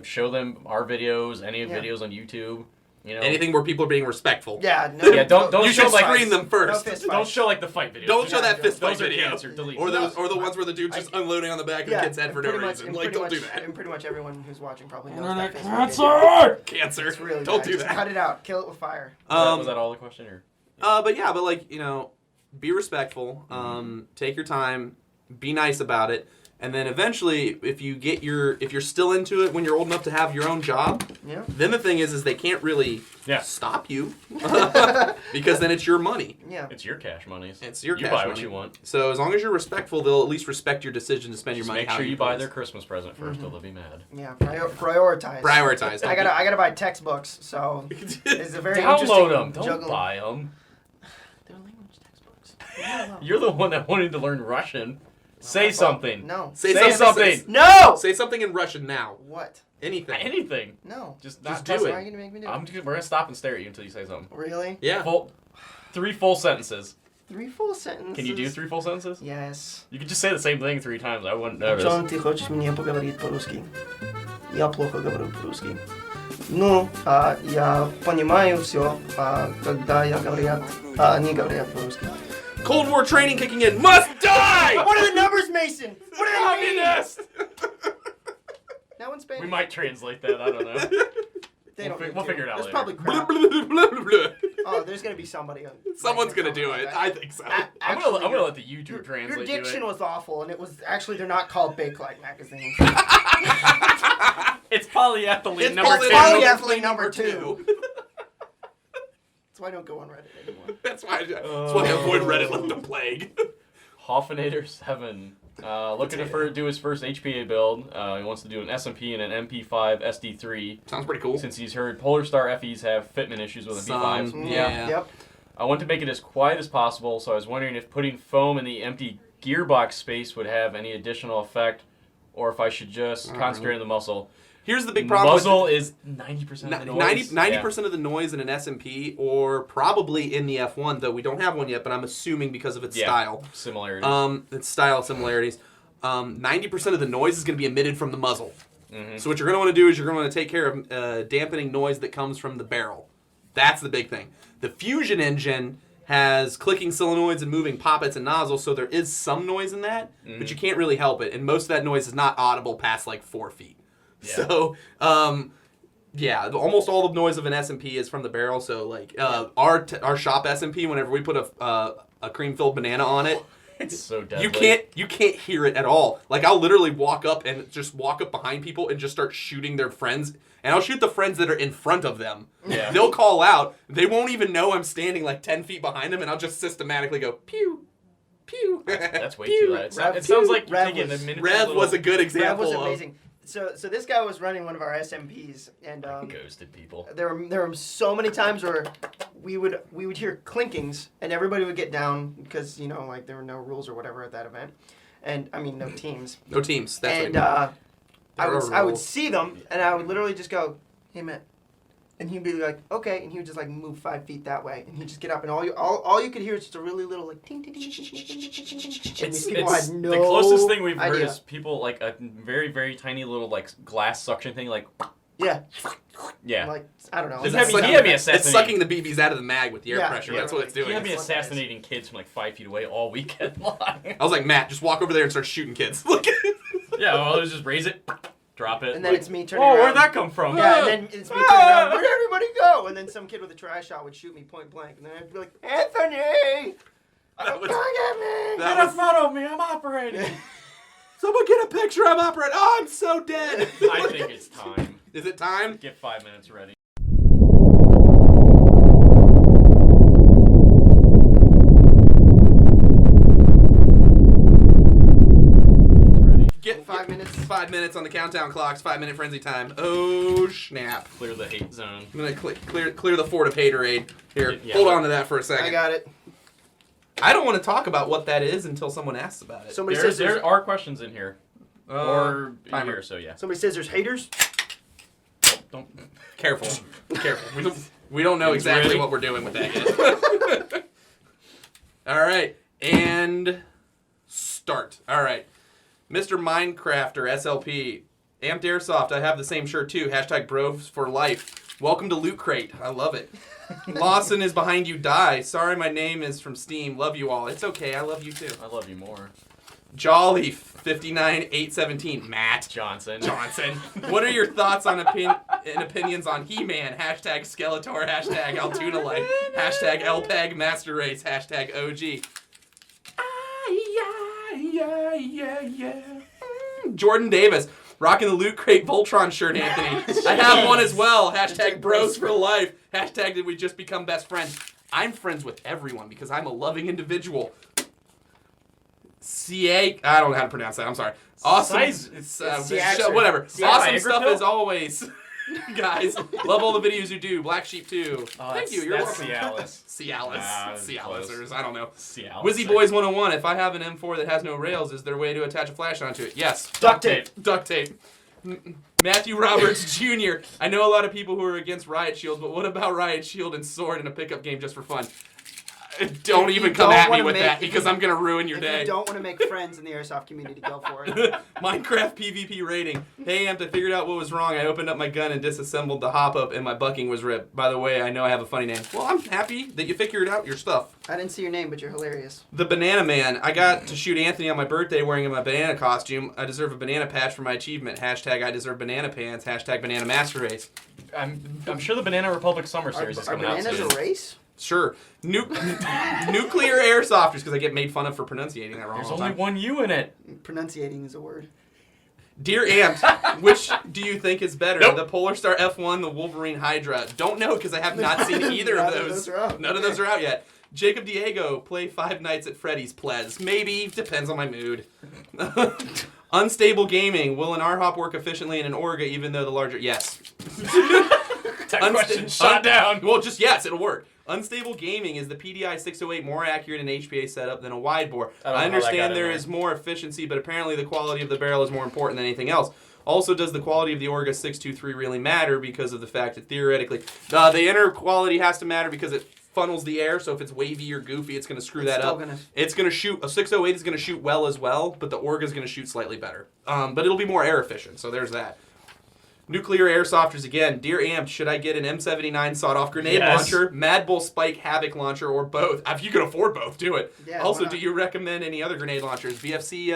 show them our videos, any videos on YouTube. Anything where people are being respectful. Yeah, no. Yeah, don't you show should screen them first. Don't show the fight videos. Don't show that fist fight those video. Cancer, delete. Or the ones where the dude's just unloading on the back of the kid's head for no reason. Don't do that. And pretty much everyone who's watching probably knows that. Cancer. It's really don't bad. do Just that. cut it out. Kill it with fire. Was that all the question? Or? Be respectful. Take your time. Be nice about it. And then eventually, if you're still into it when you're old enough to have your own job, then the thing is they can't really stop you because then it's your money. Yeah, it's your cash money. It's your cash money. You buy money. what you want. So as long as you're respectful, they'll at least respect your decision to spend your money. Make sure you buy their Christmas present first, or they'll be mad. Yeah, prioritize. Prioritize. I gotta buy textbooks, so it's a very download them. Don't juggling. buy them. They're language textbooks. You're the one that wanted to learn Russian. Say something. No. Say something. No. Say something in Russian now. What? Anything. Anything. No. Just do it. Why are you gonna make me do it? We're gonna stop and stare at you until you say something. Really? Yeah. 3 full sentences. 3 full sentences. Can you do 3 full sentences? Yes. You could just say the same thing 3 times. I wouldn't nervous. John, ты хочешь мне поговорить по-русски? Я плохо говорю по-русски. Ну, я понимаю все, когда они говорят по-русски. Cold War training kicking in. Must die! What are the numbers, Mason? What are they? Communist! Now in Spanish. We might translate that. I don't know. We'll figure it out There's later. probably Blah, crap. blah, blah, blah, blah. Oh, there's gonna be somebody. Someone's gonna do it. I think so. I'm gonna let the YouTube translate. Your diction was awful, and it was actually they're not called Bakelite magazines. It's polyethylene It's number 2. polyethylene number 2. That's why I don't go on Reddit anymore. That's why I avoid Reddit like the plague. Hoffinator 7. Looking to do his first HPA build. He wants to do an SMP and an MP5 SD3. Sounds pretty cool. Since he's heard Polar Star FEs have fitment issues with MP5s. Yeah. Yep. I want to make it as quiet as possible, so I was wondering if putting foam in the empty gearbox space would have any additional effect, or if I should just concentrate on the muzzle. Here's the big problem. Muzzle is 90% of the noise. 90% of the noise in an SMP, or probably in the F1, though we don't have one yet, but I'm assuming because of its style. Similarities. Its style similarities. 90% of the noise is going to be emitted from the muzzle. Mm-hmm. So what you're going to want to do is you're going to want to take care of dampening noise that comes from the barrel. That's the big thing. The Fusion engine has clicking solenoids and moving poppets and nozzles, so there is some noise in that, but you can't really help it, and most of that noise is not audible past like 4 feet. Yeah. So, almost all the noise of an SMP is from the barrel. So, like our shop SMP, whenever we put a cream-filled banana on it, it's so deadly. You can't hear it at all. Like I'll literally walk up behind people and just start shooting their friends, and I'll shoot the friends that are in front of them. Yeah. They'll call out. They won't even know I'm standing like 10 feet behind them, and I'll just systematically go pew. Pew. That's way too loud. It sounds like you're taking a minute. Rev was a good example. Rev was amazing. So this guy was running one of our SMPs, and ghosted people. There were so many times where we would hear clinkings, and everybody would get down because like there were no rules or whatever at that event, and I mean no teams. No teams. That's and I would see them, and I would literally just go, "Hey man," and he'd be like, "Okay," and he would just like move 5 feet that way, and he'd just get up, and all you could hear is just a really little like ting ting ting ting ting ting ting ting ting. And these people had no the closest thing we've heard idea. is people like a very very tiny little like glass suction thing like. Yeah. Like I don't know. He had me assassinating. It's sucking the BBs out of the mag with the air pressure. Yeah, that's what it's doing. He had me assassinating kids from like 5 feet away all weekend long. I was like, Matt, just walk over there and start shooting kids. Yeah, well, let's just raise it, drop it. And then it's me turning around. Oh, where'd that come from? Yeah, and then it's me turning around. Where'd everybody go? And then some kid with a tri-shot would shoot me point blank. And then I'd be like, Anthony! Don't get me! Get a photo of me, I'm operating. Someone get a picture, I'm operating. Oh, I'm so dead. I think it's time. Is it time? Get 5 minutes ready. Get 5 minutes. 5 minutes on the countdown clocks. 5 minute frenzy time. Oh snap! Clear the hate zone. I'm gonna clear the fort of haterade. Here, Yeah, hold on to that for a second. I got it. I don't want to talk about what that is until someone asks about it. Somebody says There are questions in here. Or in here, so yeah. Somebody says there's haters. Don't. Careful. We don't know exactly ready? what we're doing with that yet. All right, and start. All right, Mr. Minecrafter SLP, Amped Airsoft. I have the same shirt too. # Bros for life. Welcome to Loot Crate. I love it. Lawson is behind you. Die. Sorry, my name is from Steam. Love you all. It's okay. I love you too. I love you more. Jolly 59817. Matt Johnson. What are your thoughts on opinions on He-Man? # Skeletor. # Altoona Life. # LPEG Master Race. # OG. Yeah. Jordan Davis. Rocking the Loot Crate Voltron shirt, Anthony. I have one as well. Hashtag bros for life. Hashtag did we just become best friends. I'm friends with everyone because I'm a loving individual. I don't know how to pronounce that. I'm sorry. Awesome. Whatever. Awesome stuff as always. Guys, love all the videos you do. Black Sheep too. Thank you. You're welcome. Cialis. I don't know. Wizzy Boys 101. If I have an M4 that has no rails, is there a way to attach a flash onto it? Yes. Duct tape. Matthew Roberts Jr. I know a lot of people who are against riot shields, but what about riot shield and sword in a pickup game just for fun? Don't even come at me with that because I'm going to ruin your day. If you don't want to make friends in the airsoft community, go for it. Minecraft PvP rating. Hey, Amp, I figured out what was wrong. I opened up my gun and disassembled the hop-up and my bucking was ripped. By the way, I know I have a funny name. Well, I'm happy that you figured out your stuff. I didn't see your name, but you're hilarious. The Banana Man. I got to shoot Anthony on my birthday wearing my banana costume. I deserve a banana patch for my achievement. Hashtag I deserve banana pants. Hashtag banana master race. I'm sure the Banana Republic Summer Series is coming out soon. Are bananas a race? Sure. Nuclear airsofters, because I get made fun of for pronunciating that wrong. There's only one U in it. Pronunciating is a word. Dear Amp, which do you think is better? Nope. The Polar Star F1, the Wolverine Hydra? Don't know, because I have not seen either of those. None of those are out yet. Jacob Diego, play Five Nights at Freddy's, please. Maybe. Depends on my mood. Unstable Gaming. Will an R-Hop work efficiently in an Orga, even though the larger... Yes. That question shot down. Well, just yes, it'll work. Unstable Gaming, is the PDI 608 more accurate in HPA setup than a wide bore? I understand there is more efficiency, but apparently the quality of the barrel is more important than anything else. Also, does the quality of the Orga 623 really matter because of the fact that theoretically the inner quality has to matter because it funnels the air, so if it's wavy or goofy, it's going to screw that up. It's going to shoot, a 608 is going to shoot well as well, but the Orga is going to shoot slightly better. But it'll be more air efficient, so there's that. Nuclear airsofters again. Dear Amp, should I get an M79 sawed-off grenade launcher, Mad Bull Spike Havoc launcher, or both? If you can afford both, do it. Yeah, also, do you recommend any other grenade launchers? VFC,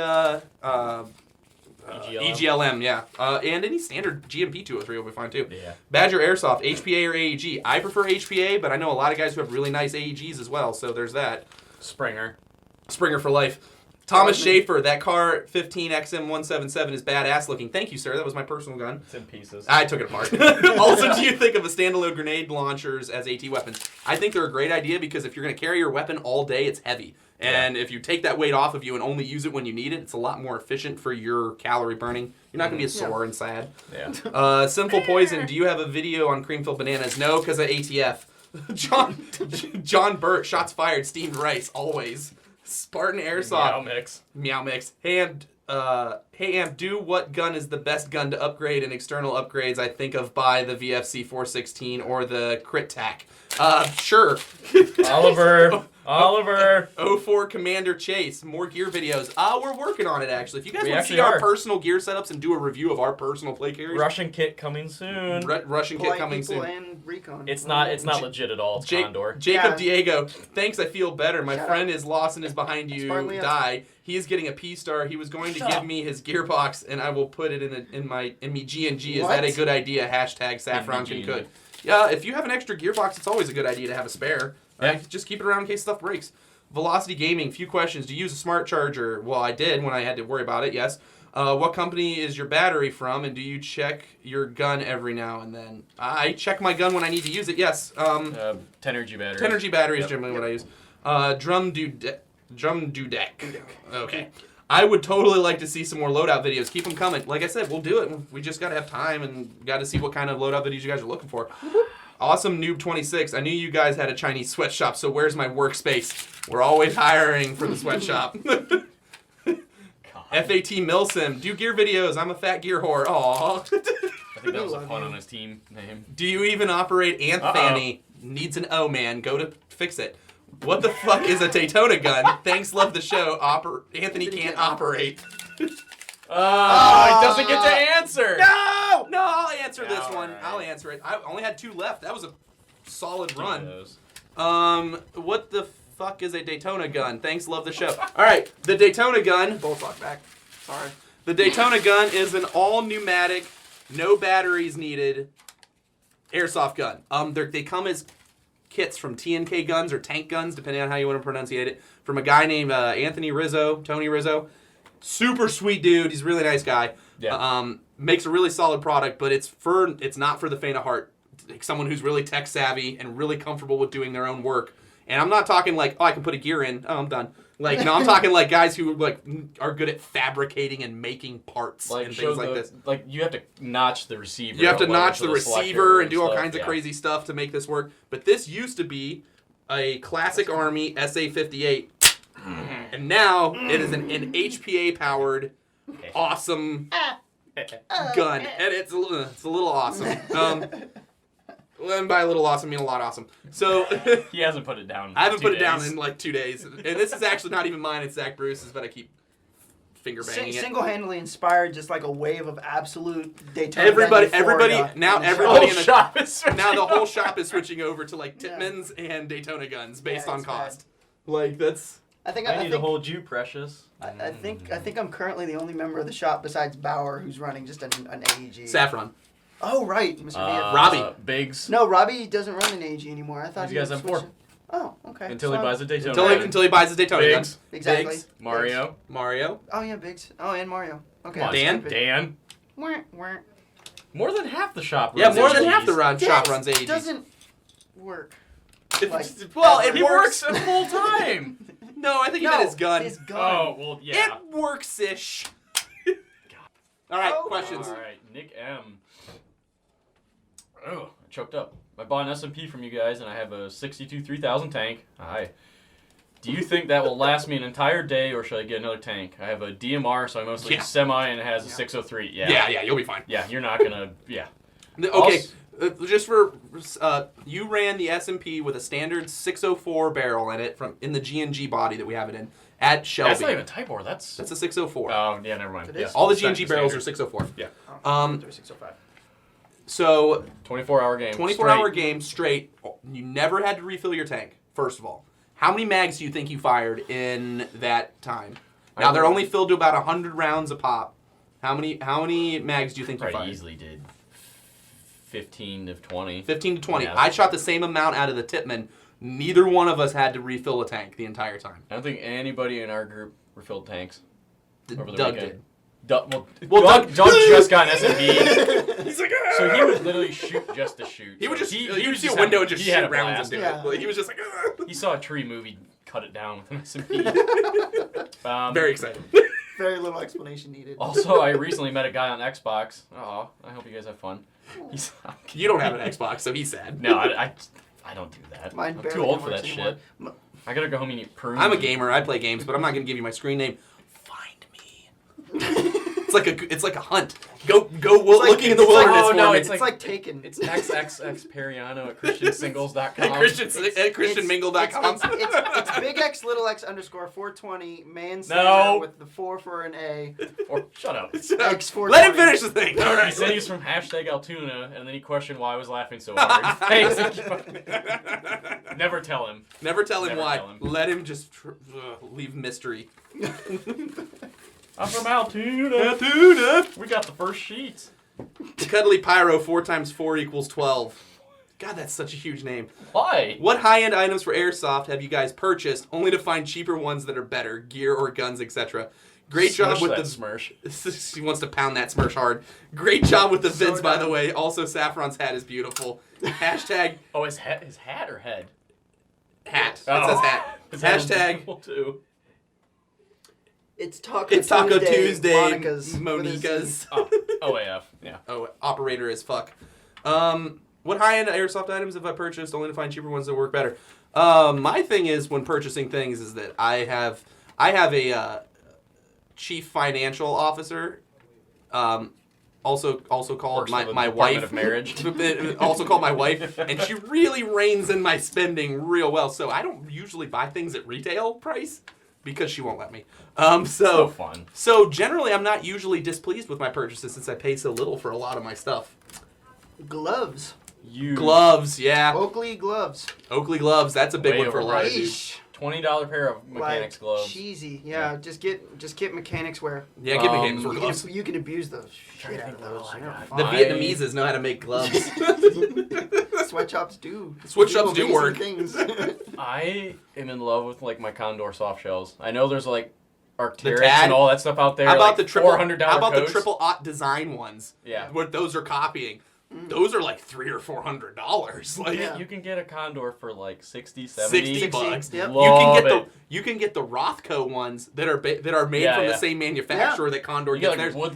EGLM, yeah. And any standard GMP 203 will be fine too. Yeah. Badger Airsoft, HPA or AEG? I prefer HPA, but I know a lot of guys who have really nice AEGs as well, so there's that. Springer for life. Thomas Schaefer, that car 15 XM177 is badass looking. Thank you, sir. That was my personal gun. It's in pieces. I took it apart. Also, do you think of a standalone grenade launchers as AT weapons? I think they're a great idea because if you're going to carry your weapon all day, it's heavy. And if you take that weight off of you and only use it when you need it, it's a lot more efficient for your calorie burning. You're not going to be sore and sad. Yeah. Sinful Poison, do you have a video on cream-filled bananas? No, because of ATF. John Burt, shots fired, steamed rice, always. Spartan Airsoft. Meow Mix. Hey Amp, what gun is the best gun to upgrade in external upgrades? I think of by the VFC 416 or the Crit Tac. Sure. Oliver. 04 Commander Chase. More gear videos. We're working on it, actually. If you guys want to see our personal gear setups and do a review of our personal play carriers. Russian kit coming soon. Russian kit coming soon. And recon. It's not legit at all. It's Condor. Jacob Diego. Thanks, I feel better. My friend is lost and is behind you. Die. He is getting a P-star. He was going to give me his gearbox, and I will put it in me G&G. Is that a good idea? Hashtag Saffron can cook. Yeah, if you have an extra gearbox, it's always a good idea to have a spare. Right? Just keep it around in case stuff breaks. Velocity Gaming, few questions. Do you use a smart charger? Well, I did when I had to worry about it, yes. What company is your battery from, and do you check your gun every now and then? I check my gun when I need to use it, yes. 10-energy battery. 10-energy battery is generally what I use. Drum Dudek. Okay. I would totally like to see some more loadout videos. Keep them coming. Like I said, we'll do it. We just got to have time and got to see what kind of loadout videos you guys are looking for. Awesome Noob 26. I knew you guys had a Chinese sweatshop, so where's my workspace? We're always hiring for the sweatshop. FAT Milsim. Do gear videos. I'm a fat gear whore. Aww. I think that was a pun on his team name. Do you even operate Anthony? Needs an O, man. Go to fix it. What the fuck is a Daytona gun? Thanks, love the show. Anthony can't operate. He doesn't get to answer. No, I'll answer this one. Right. I'll answer it. I only had 2 left. That was a solid run. What the fuck is a Daytona gun? Thanks, love the show. All right, the Daytona gun. Bullfuck back. Sorry. The Daytona gun is an all-pneumatic, no batteries needed airsoft gun. They come as kits from TNK guns or tank guns, depending on how you want to pronunciate it, from a guy named Tony Rizzo. Super sweet dude. He's a really nice guy. Yeah. Makes a really solid product, but it's not for the faint of heart. Like someone who's really tech savvy and really comfortable with doing their own work. And I'm not talking like, oh, I can put a gear in. Oh, I'm done. Like, no, I'm talking like guys who like are good at fabricating and making parts and things like this. Like, you have to notch the receiver. You have to notch the receiver and do all stuff. kinds of crazy stuff to make this work. But this used to be a classic Army SA-58. And now it is an HPA-powered, awesome gun. And it's a little awesome. And by a little awesome, I mean a lot awesome. So he hasn't put it down. I haven't put it down in like 2 days. And this is actually not even mine. It's Zach Bruce's, but I keep finger banging it. Single-handedly inspired just like a wave of absolute Daytona. Everybody in the shop is now the whole shop is switching over to like Tippmann's and Daytona guns based on cost. Bad. Like that's. I think I need to hold you, precious. I think I'm currently the only member of the shop besides Bauer who's running just an AEG. Saffron. Oh right, Mr. Via. Robbie. Biggs. No, Robbie doesn't run an AEG anymore. I thought These guys have 4. Oh, okay. Until he buys a Daytona. Until he buys his Daytona gun. Biggs. Exactly. Biggs. Mario. Oh yeah, Biggs. Oh, and Mario. Okay. Dan. More than half the shop Yeah, runs more than AEGs. half the shop runs AEGs. Doesn't work. He works at full time. No, I think he meant his gun. His gun. Oh, well, yeah. It works-ish. All right, questions. All right, Nick M. Oh, I choked up. I bought an S&P from you guys, and I have a 62 3000 tank. Hi. Do you think that will last me an entire day, or should I get another tank? I have a DMR, so I mostly semi, and it has a 603. Yeah, you'll be fine. Yeah, you're not going to... Yeah. Okay, just for... you ran the S&P with a standard 604 barrel in it in the G&G body that we have it in at Shelby. That's not even a Type 4. That's a 604. Oh, yeah, never mind. Yeah. All the G&G barrels are 604. Yeah. 605. So... 24-hour game. 24-hour game straight. You never had to refill your tank, first of all. How many mags do you think you fired in that time? Now, they're only filled to about 100 rounds a pop. How many mags do you think you fired? I easily did 15 to 20. 15 to 20. Yeah. I shot the same amount out of the Tippmann. Neither one of us had to refill a tank the entire time. I don't think anybody in our group refilled tanks over the Doug weekend. did. Doug Doug just got an S&P. He's like, so he would literally shoot just to shoot. He would just he would was see a just window and just he had shoot a rounds blast. into it. Like, he was just like, He saw a tree movie, cut it down with an S&P. Very excited. Very little explanation needed. Also, I recently met a guy on Xbox. Oh, I hope you guys have fun. You don't have an Xbox, so he's sad. No, I don't do that. Mine I'm barely too old for works that anymore. shit. I gotta go home and eat prunes. I'm a gamer. I play games, but I'm not going to give you my screen name. Find me. It's like a hunt. Go looking in the wilderness for me. It's like Taken. It's XXX Periano at ChristianSingles.com. At ChristianMingle.com. It's big X little X underscore 420 man with the 4 for an A. Or shut up. X420. Let him finish the thing. All right. He said he's from #Altoona, and then he questioned why I was laughing so hard. Thanks. Never tell him. Never tell him Never why. tell him. Let him just leave mystery. I'm from Altoona. We got the first sheets. Cuddly Pyro 4 times 4 equals 12. God, that's such a huge name. Why? What high-end items for Airsoft have you guys purchased, only to find cheaper ones that are better, gear or guns, etc.? Great job with the Smirsh. He wants to pound that Smirsh hard. Great job with the vids, by the way. Also, Saffron's hat is beautiful. Hashtag. Oh, his hat or head? Hat. Oh. It says hat. His hat is Hashtag. beautiful too. It's Taco Tuesday. Monica's. OAF. Yeah. Oh, operator as fuck. What high-end Airsoft items have I purchased, only to find cheaper ones that work better? My thing is, when purchasing things, is that I have a chief financial officer, also called my wife. Of marriage. Also called my wife, and she really reins in my spending real well. So I don't usually buy things at retail price because she won't let me. So fun. So generally, I'm not usually displeased with my purchases since I pay so little for a lot of my stuff. Gloves. Gloves, yeah. Oakley gloves. Oakley gloves. That's a big Way one for a lot of overpriced. dudes. $20 pair of mechanics gloves. Cheesy. Yeah, just get mechanics wear. Yeah, get mechanics wear gloves. You can abuse those shit out of those. The Vietnameses know how to make gloves. Sweatshops do. Sweatshops do work. Things. I am in love with like my Condor soft shells. I know there's like Arc'teryx and all that stuff out there. How about like the triple? $400 How about coats? the triple aught design ones? Yeah. What those are copying. Those are like $300 or $400. Like you can get a Condor for like 60, 70. $60. Yep. You can get the Rothco ones that are made from the same manufacturer that Condor You gets get theirs. like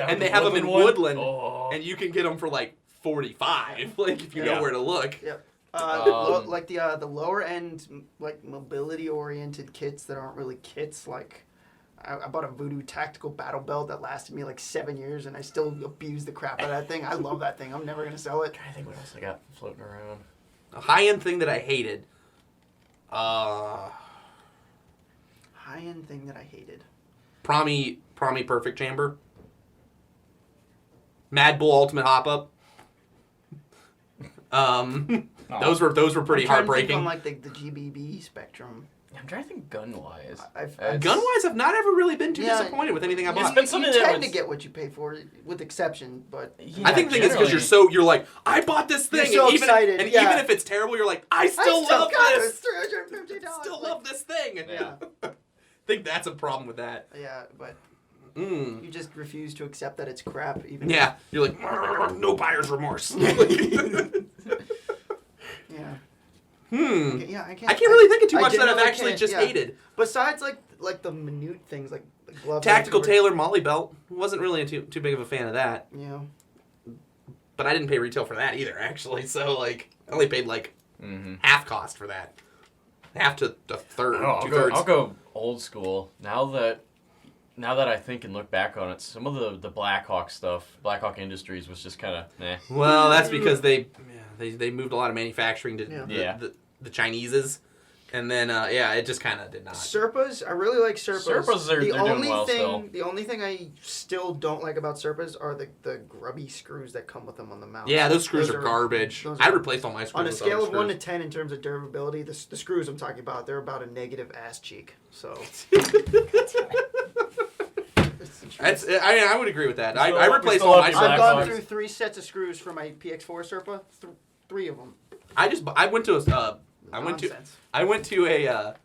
And they have them in woodland, Oh. and you can get them for like $45. Like if you know where to look. Yep. Like the lower end, like mobility oriented kits that aren't really kits. Like I bought a Voodoo tactical battle belt that lasted me like 7 years, and I still abuse the crap out of that thing. I love that thing. I'm never gonna sell it. I think what else I got floating around. A high end thing that I hated. High end thing that I hated. Promi Perfect Chamber. Mad Bull Ultimate Hop Up. Those were pretty heartbreaking. On like the GBB spectrum. I'm trying to think gun-wise. Gun-wise, I've not ever really been too disappointed with anything I bought. It's been something you tend to get what you pay for, with exception, but... Yeah, I think the thing is because you're like, I bought this thing, you're so and even excited, even if it's terrible, you're like, I still love this. $350. Still love this thing. And Yeah. I think that's a problem with that. Yeah, but you just refuse to accept that it's crap. Even You're like, no buyer's remorse. Yeah. Yeah, I can't really think of too much that I've actually just hated. Besides, like the minute things, like gloves. Tactical Tailor Molly Belt. Wasn't really too big of a fan of that. Yeah. But I didn't pay retail for that either, actually. So, like, I only paid, like, half cost for that. Half to a third, two-thirds. I'll go old school. Now that I think and look back on it, some of the Blackhawk stuff, Blackhawk Industries was just kind of eh. Well, that's because they moved a lot of manufacturing to the Chinese's. And then, it just kind of did not. Serpas, I really like Serpas. Serpas, they're doing well still. The only thing I still don't like about Serpas are the grubby screws that come with them on the mount. Yeah, those screws are garbage. I replaced all my screws. On a scale of 1 to 10 in terms of durability, the screws I'm talking about, they're about a negative ass cheek. So... I would agree with that. I replaced all my screws. I've gone through 3 sets of screws for my PX4 Serpa. 3 of them. I went to a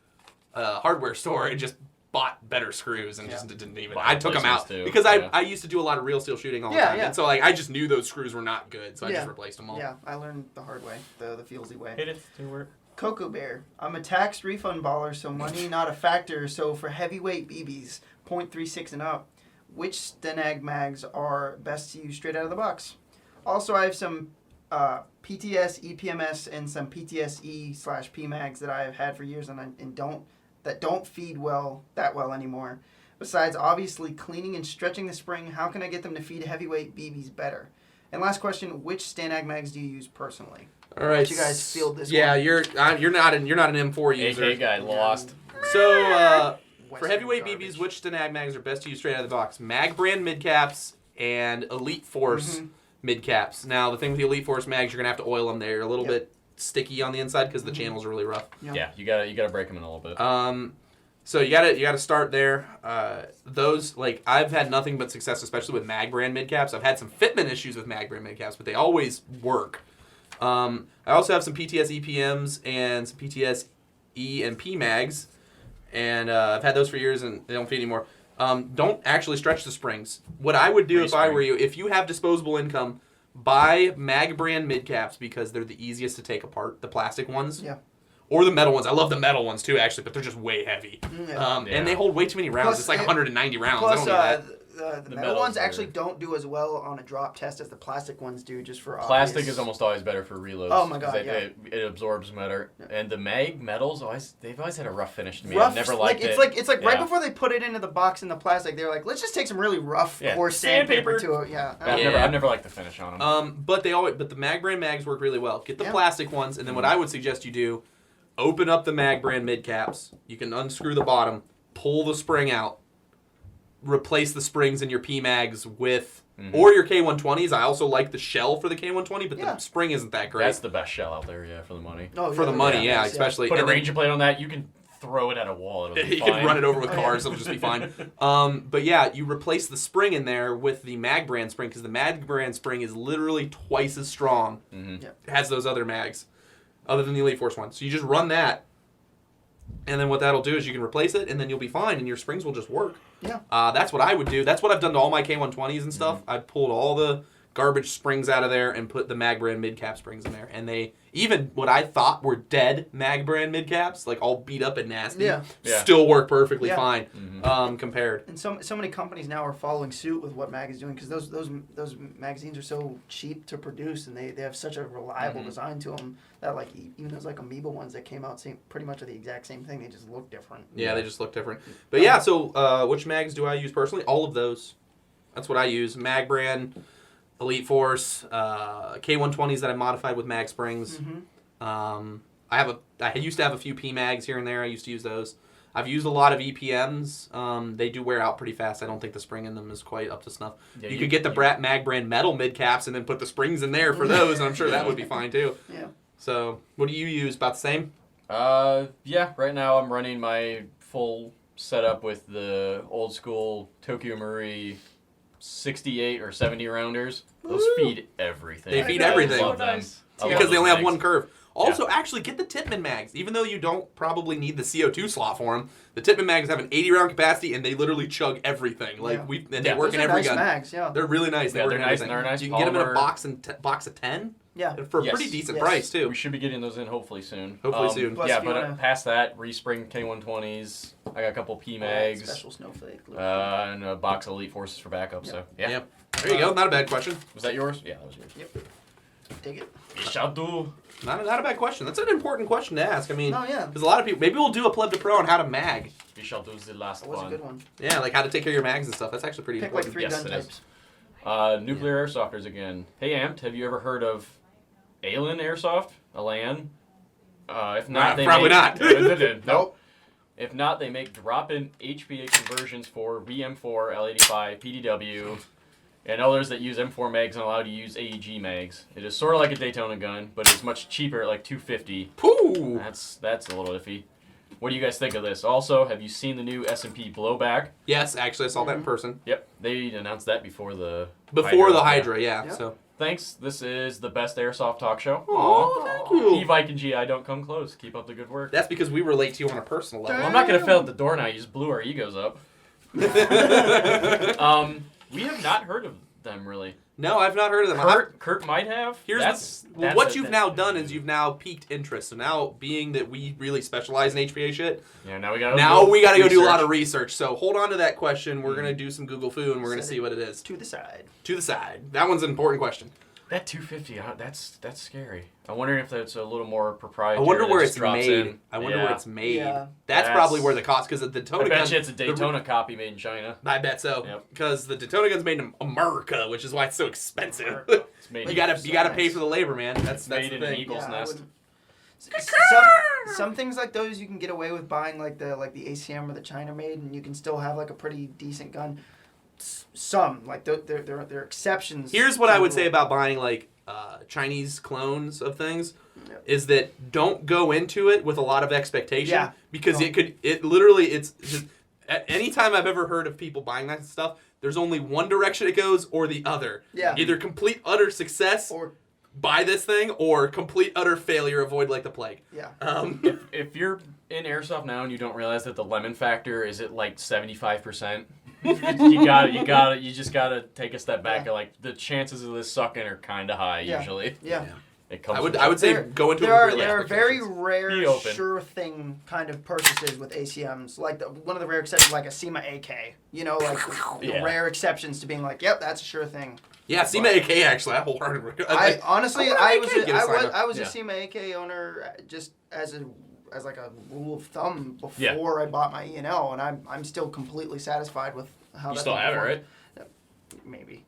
hardware store and just bought better screws and just didn't even. I took them out because I used to do a lot of real steel shooting all the time, and so like I just knew those screws were not good, so I just replaced them all. Yeah, I learned the hard way, the feelsy way. Hit it, Stuart. Cocoa Bear. I'm a tax refund baller, so money not a factor. So for heavyweight BBs, .36 and up, which Stenag mags are best to use straight out of the box? Also, I have some PTS, EPMS, and some PTS-E/P mags that I have had for years and don't feed that well anymore. Besides, obviously, cleaning and stretching the spring, how can I get them to feed heavyweight BBs better? And last question, which Stenag mags do you use personally? All right, you guys field this one. Yeah, you're not an M4 user. AK guy lost. So for heavyweight BBs, which Stenag mags are best to use straight out of the box? Mag brand mid caps and Elite Force mid caps. Now the thing with the Elite Force mags, you're gonna have to oil them. They're a little bit sticky on the inside because the channels are really rough. Yeah, you gotta break them in a little bit. So you gotta start there. Those, like, I've had nothing but success, especially with mag brand mid caps. I've had some fitment issues with mag brand mid caps, but they always work. I also have some PTS EPMs and some PTS E and P mags, and I've had those for years and they don't feed anymore. Don't actually stretch the springs. What I would do if I were you, if you have disposable income, buy mag brand mid caps because they're the easiest to take apart, the plastic ones. Yeah. Or the metal ones. I love the metal ones too, actually, but they're just way heavy. And they hold way too many rounds. Plus, it's like 190 rounds. Plus, I don't need that. The metal ones actually don't do as well on a drop test as the plastic ones do, just for Plastic obvious. is almost always better for reloads. Oh my god, it absorbs better. Yeah. And the metals, they've always had a rough finish to me. Rough, I've never liked it. It's like right before they put it into the box in the plastic, they're like, let's just take some really rough coarse sandpaper to it. Yeah. I've never liked the finish on them. But the mag brand mags work really well. Get the plastic ones, and then what I would suggest you do, open up the mag brand mid caps. You can unscrew the bottom, pull the spring out, replace the springs in your P-mags with, or your K120s. I also like the shell for the K120, but the spring isn't that great. That's the best shell out there, for the money. Oh, for the money, especially. Put a Ranger plate on that, you can throw it at a wall. It'll be fine. You can run it over with cars, it'll just be fine. But yeah, you replace the spring in there with the mag brand spring, because the mag brand spring is literally twice as strong. It has those other mags, other than the Elite Force one. So you just run that, And then what that'll do is you can replace it, and then you'll be fine, and your springs will just work. Yeah. That's what I would do. That's what I've done to all my K120s and stuff. I pulled all the garbage springs out of there and put the mag brand mid-cap springs in there. And they, even what I thought were dead mag brand mid-caps, like all beat up and nasty, still work perfectly fine compared. And so many companies now are following suit with what mag is doing because those magazines are so cheap to produce and they have such a reliable design to them that like even those like Amoeba ones that came out pretty much are the exact same thing. They just look different. Yeah, they just look different. But yeah, so which mags do I use personally? All of those. That's what I use. Mag brand, Elite Force, K120s that I modified with mag springs. I used to have a few P mags here and there. I used to use those. I've used a lot of EPMs. They do wear out pretty fast. I don't think the spring in them is quite up to snuff. Yeah, you could get the mag brand metal mid caps and then put the springs in there for those, and I'm sure that would be fine too. Yeah. So, what do you use? About the same? Yeah. Right now, I'm running my full setup with the old school Tokyo Marui 68 or 70 rounders. Those feed everything. They feed everything. I love them. Because they only have one curve. Also, actually, get the Tippmann mags. Even though you don't probably need the CO2 slot for them, the Tippmann mags have an 80-round capacity, and they literally chug everything. Like they work in every gun. Mags, They're really nice. They're nice. They're nice. You can get them in a box of 10. Yeah. For a pretty decent price, too. We should be getting those in hopefully soon. Hopefully soon. But past that, respring K120s. I got a couple P mags. Special snowflake. And a box of Elite Forces for backup. So yeah. There you go. Not a bad question. Was that yours? Yeah, that was yours. Yep. Take it. Not a bad question. That's an important question to ask. I mean, yeah. Because a lot of people, maybe we'll do a pleb to pro on how to mag. We shall do the last one. That was a good one. Yeah, like how to take care of your mags and stuff. That's actually pretty important. Pick like 3 gun types. Nuclear airsofters again. Hey, Amped, have you ever heard of Alien Airsoft? Alan? If not, probably not. Nope. If not, they make drop-in HPA conversions for BM4, L85, PDW, and others that use M4 mags and allow you to use AEG mags. It is sort of like a Daytona gun, but it's much cheaper at like $250. Pooh! That's a little iffy. What do you guys think of this? Also, have you seen the new S&P blowback? Yes, actually, I saw that in person. Yep, they announced that before the Hydra, yeah. So. Thanks. This is the best Airsoft talk show. Oh, thank you. E-Vike and GI don't come close. Keep up the good work. That's because we relate to you on a personal level. Well, I'm not going to fail at the door now. You just blew our egos up. We have not heard of them, really. No, I've not heard of them. Kurt might have. What you've now done is you've now piqued interest. So now, being that we really specialize in HPA shit, now we gotta go do a lot of research. So hold on to that question. We're gonna do some Google Foo and we're gonna see what it is. To the side. To the side. That one's an important question. That 250, that's scary. I'm wondering if that's a little more proprietary. I wonder where it's made. where it's made. Yeah. That's probably where the cost, because the Daytona gun... I bet you it's a Daytona copy made in China. I bet so. Because the Daytona gun's made in America, which is why it's so expensive. It's made you gotta pay for the labor, man. That's made the in thing. an eagle's nest. Some things like those you can get away with buying like the ACM or the China made, and you can still have like a pretty decent gun. Some like they're exceptions. Here's what I would say about buying like Chinese clones of things, is that don't go into it with a lot of expectation, because it's just anytime I've ever heard of people buying that stuff, there's only one direction it goes or the other. Yeah. Either complete utter success or buy this thing, or complete utter failure, avoid like the plague. Yeah. If you're in Airsoft now and you don't realize that the lemon factor is at like 75%, you just gotta take a step back. Like the chances of this sucking are kind of high usually. Yeah. It comes. I would say go into. There are very rare, sure thing kind of purchases with ACMs. Like one of the rare exceptions, like a SEMA AK. You know, like the rare exceptions to being like, yep, that's a sure thing. Yeah, SEMA AK actually. I wholeheartedly. I was a SEMA AK owner just as like a rule of thumb before I bought my E&L, and I'm still completely satisfied with how. You still have it, right? Maybe.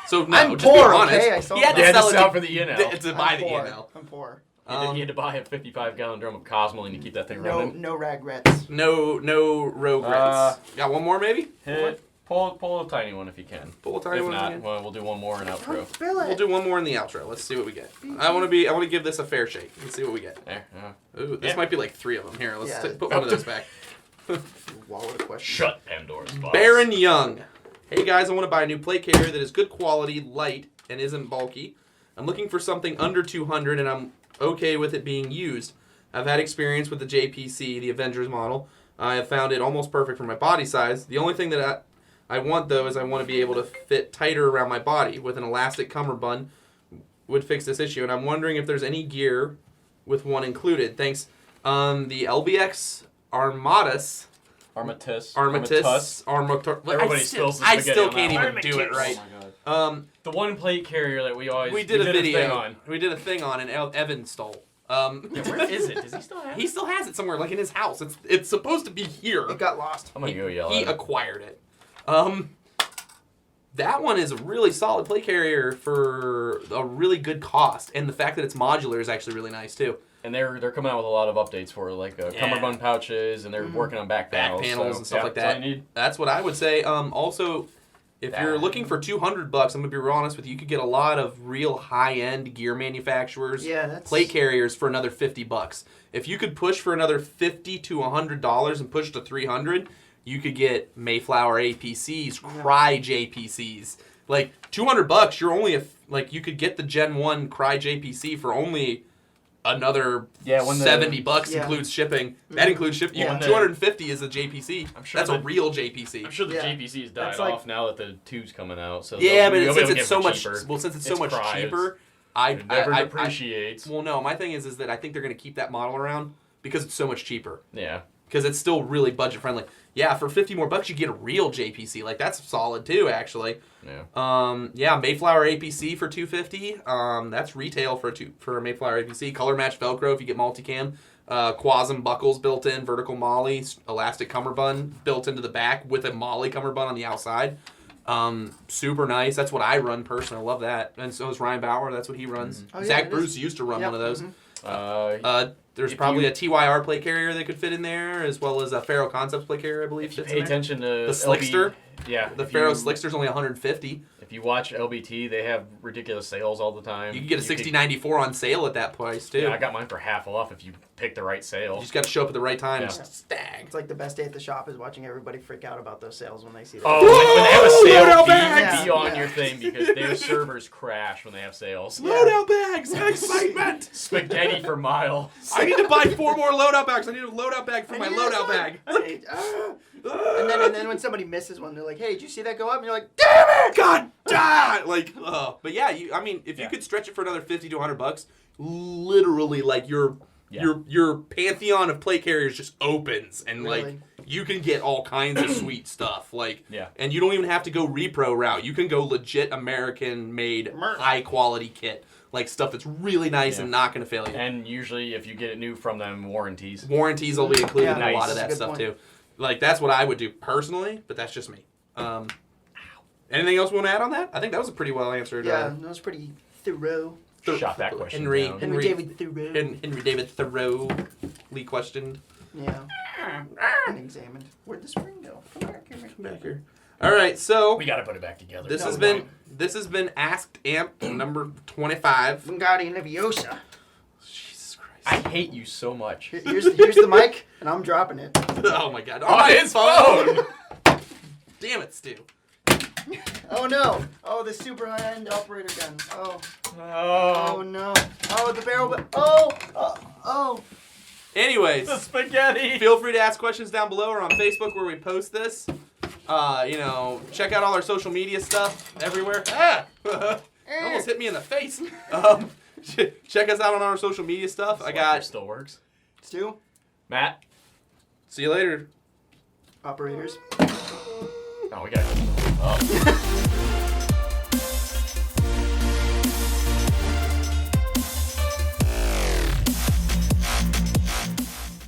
So no, I'm just poor, be honest. Okay? He had to sell for the E&L. To buy the E&L. I'm poor. He had to buy a 55-gallon drum of Cosmoline to keep that thing running. No regrets. No regrets. Got one more maybe? Pull a tiny one if you can. Pull a tiny one. If not, well, we'll do one more in outro. We'll do one more in the outro. Let's see what we get. I want to give this a fair shake. Let's see what we get. There. Ooh, this might be like 3 of them. Here, let's put one of those back. Wallet of questions. Shut Pandora's box. Baron Young. Hey guys, I want to buy a new plate carrier that is good quality, light, and isn't bulky. I'm looking for something under 200, and I'm okay with it being used. I've had experience with the JPC, the Avengers model. I have found it almost perfect for my body size. The only thing that I want, though, is I want to be able to fit tighter around my body with an elastic cummerbund would fix this issue. And I'm wondering if there's any gear with one included. Thanks. The LBX Armatus. Everybody spills the I spaghetti still on can't that even one. do it right. Oh my God. The one plate carrier that we did a video thing on. We did a thing on, and Evan stole. Yeah, where is it? Does he still have it? He still has it somewhere, like in his house. It's supposed to be here. It got lost. I'm gonna go yell He at him. acquired it. That one is a really solid plate carrier for a really good cost, and the fact that it's modular is actually really nice too. And they're coming out with a lot of updates for like cummerbund pouches, and they're working on back panels, and stuff like that's all that. you need. That's what I would say. Also, if you're looking for $200, I'm gonna be real honest with you. You could get a lot of real high-end gear manufacturers, plate carriers for another $50. If you could push for another $50 to $100 and push to $300, you could get Mayflower APCs, Cry JPCs. Like $200, you're only you could get the Gen 1 Cry JPC for only another $70 includes shipping. That includes shipping. Yeah, 250 is a JPC. I'm sure that's a real JPC. I'm sure the JPC's died off now that the tube's coming out. So yeah, but since it's so much cheaper, it never depreciates. Well, no, my thing is that I think they're going to keep that model around because it's so much cheaper. Yeah. Because it's still really budget friendly. Yeah, for $50 more, you get a real JPC. Like that's solid too, actually. Yeah. Mayflower APC for $250. That's retail for a Mayflower APC. Color match Velcro if you get multicam. Quasm buckles built in, vertical molly, elastic cummerbund built into the back with a molly cummerbund on the outside. Super nice. That's what I run personally. I love that. And so is Ryan Bauer. That's what he runs. Zach Bruce used to run one of those. There's probably a TYR plate carrier that could fit in there, as well as a Faro Concepts plate carrier, I believe. If you pay attention to the Slickster. The Faro Slickster Slickster's only $150. If you watch LBT, they have ridiculous sales all the time. You can get a 6094 on sale at that price too. Yeah, I got mine for half off if you pick the right sale. You just got to show up at the right time. Yeah. Stag. It's like the best day at the shop is watching everybody freak out about those sales when they see that. Oh, when they have a sale, be on Yeah. your thing because their servers crash when they have sales. Loadout bags! Excitement! Spaghetti for miles. I need to buy 4 more loadout bags. I need a loadout bag for my loadout bag. And then when somebody misses one, they're like, "Hey, did you see that go up?" And you're like, "Damn it! God damn!" But yeah, if you could stretch it for another $50 to $100, literally, like your pantheon of plate carriers just opens, and like you can get all kinds of sweet stuff. And you don't even have to go repro route. You can go legit American-made, high-quality kit. Like stuff that's really nice and not going to fail you. And usually, if you get it new from them, warranties. Warranties will be included in a lot of that stuff too. Like that's what I would do personally, but that's just me. Anything else we want to add on that? I think that was a pretty well answered. Yeah, that was pretty thorough. Shot that question down. Henry David Thoreau. Henry David Thoreau-ly questioned. Yeah. And examined. Where'd the spring go? Come back here. All right, so we got to put it back together. This has been Asked Amp number 25. Wingardium Leviosa. Jesus Christ! I hate you so much. Here's the mic, and I'm dropping it. Oh my God! On his phone. Damn it, Stu. Oh no! Oh, the super high-end operator gun. Oh no! Oh, the barrel. Oh. Anyways, the spaghetti. Feel free to ask questions down below or on Facebook where we post this. Check out all our social media stuff everywhere. Almost hit me in the face. Check us out on our social media stuff. Still works. Stu. Matt. See you later. Operators. Oh, we got. Oh.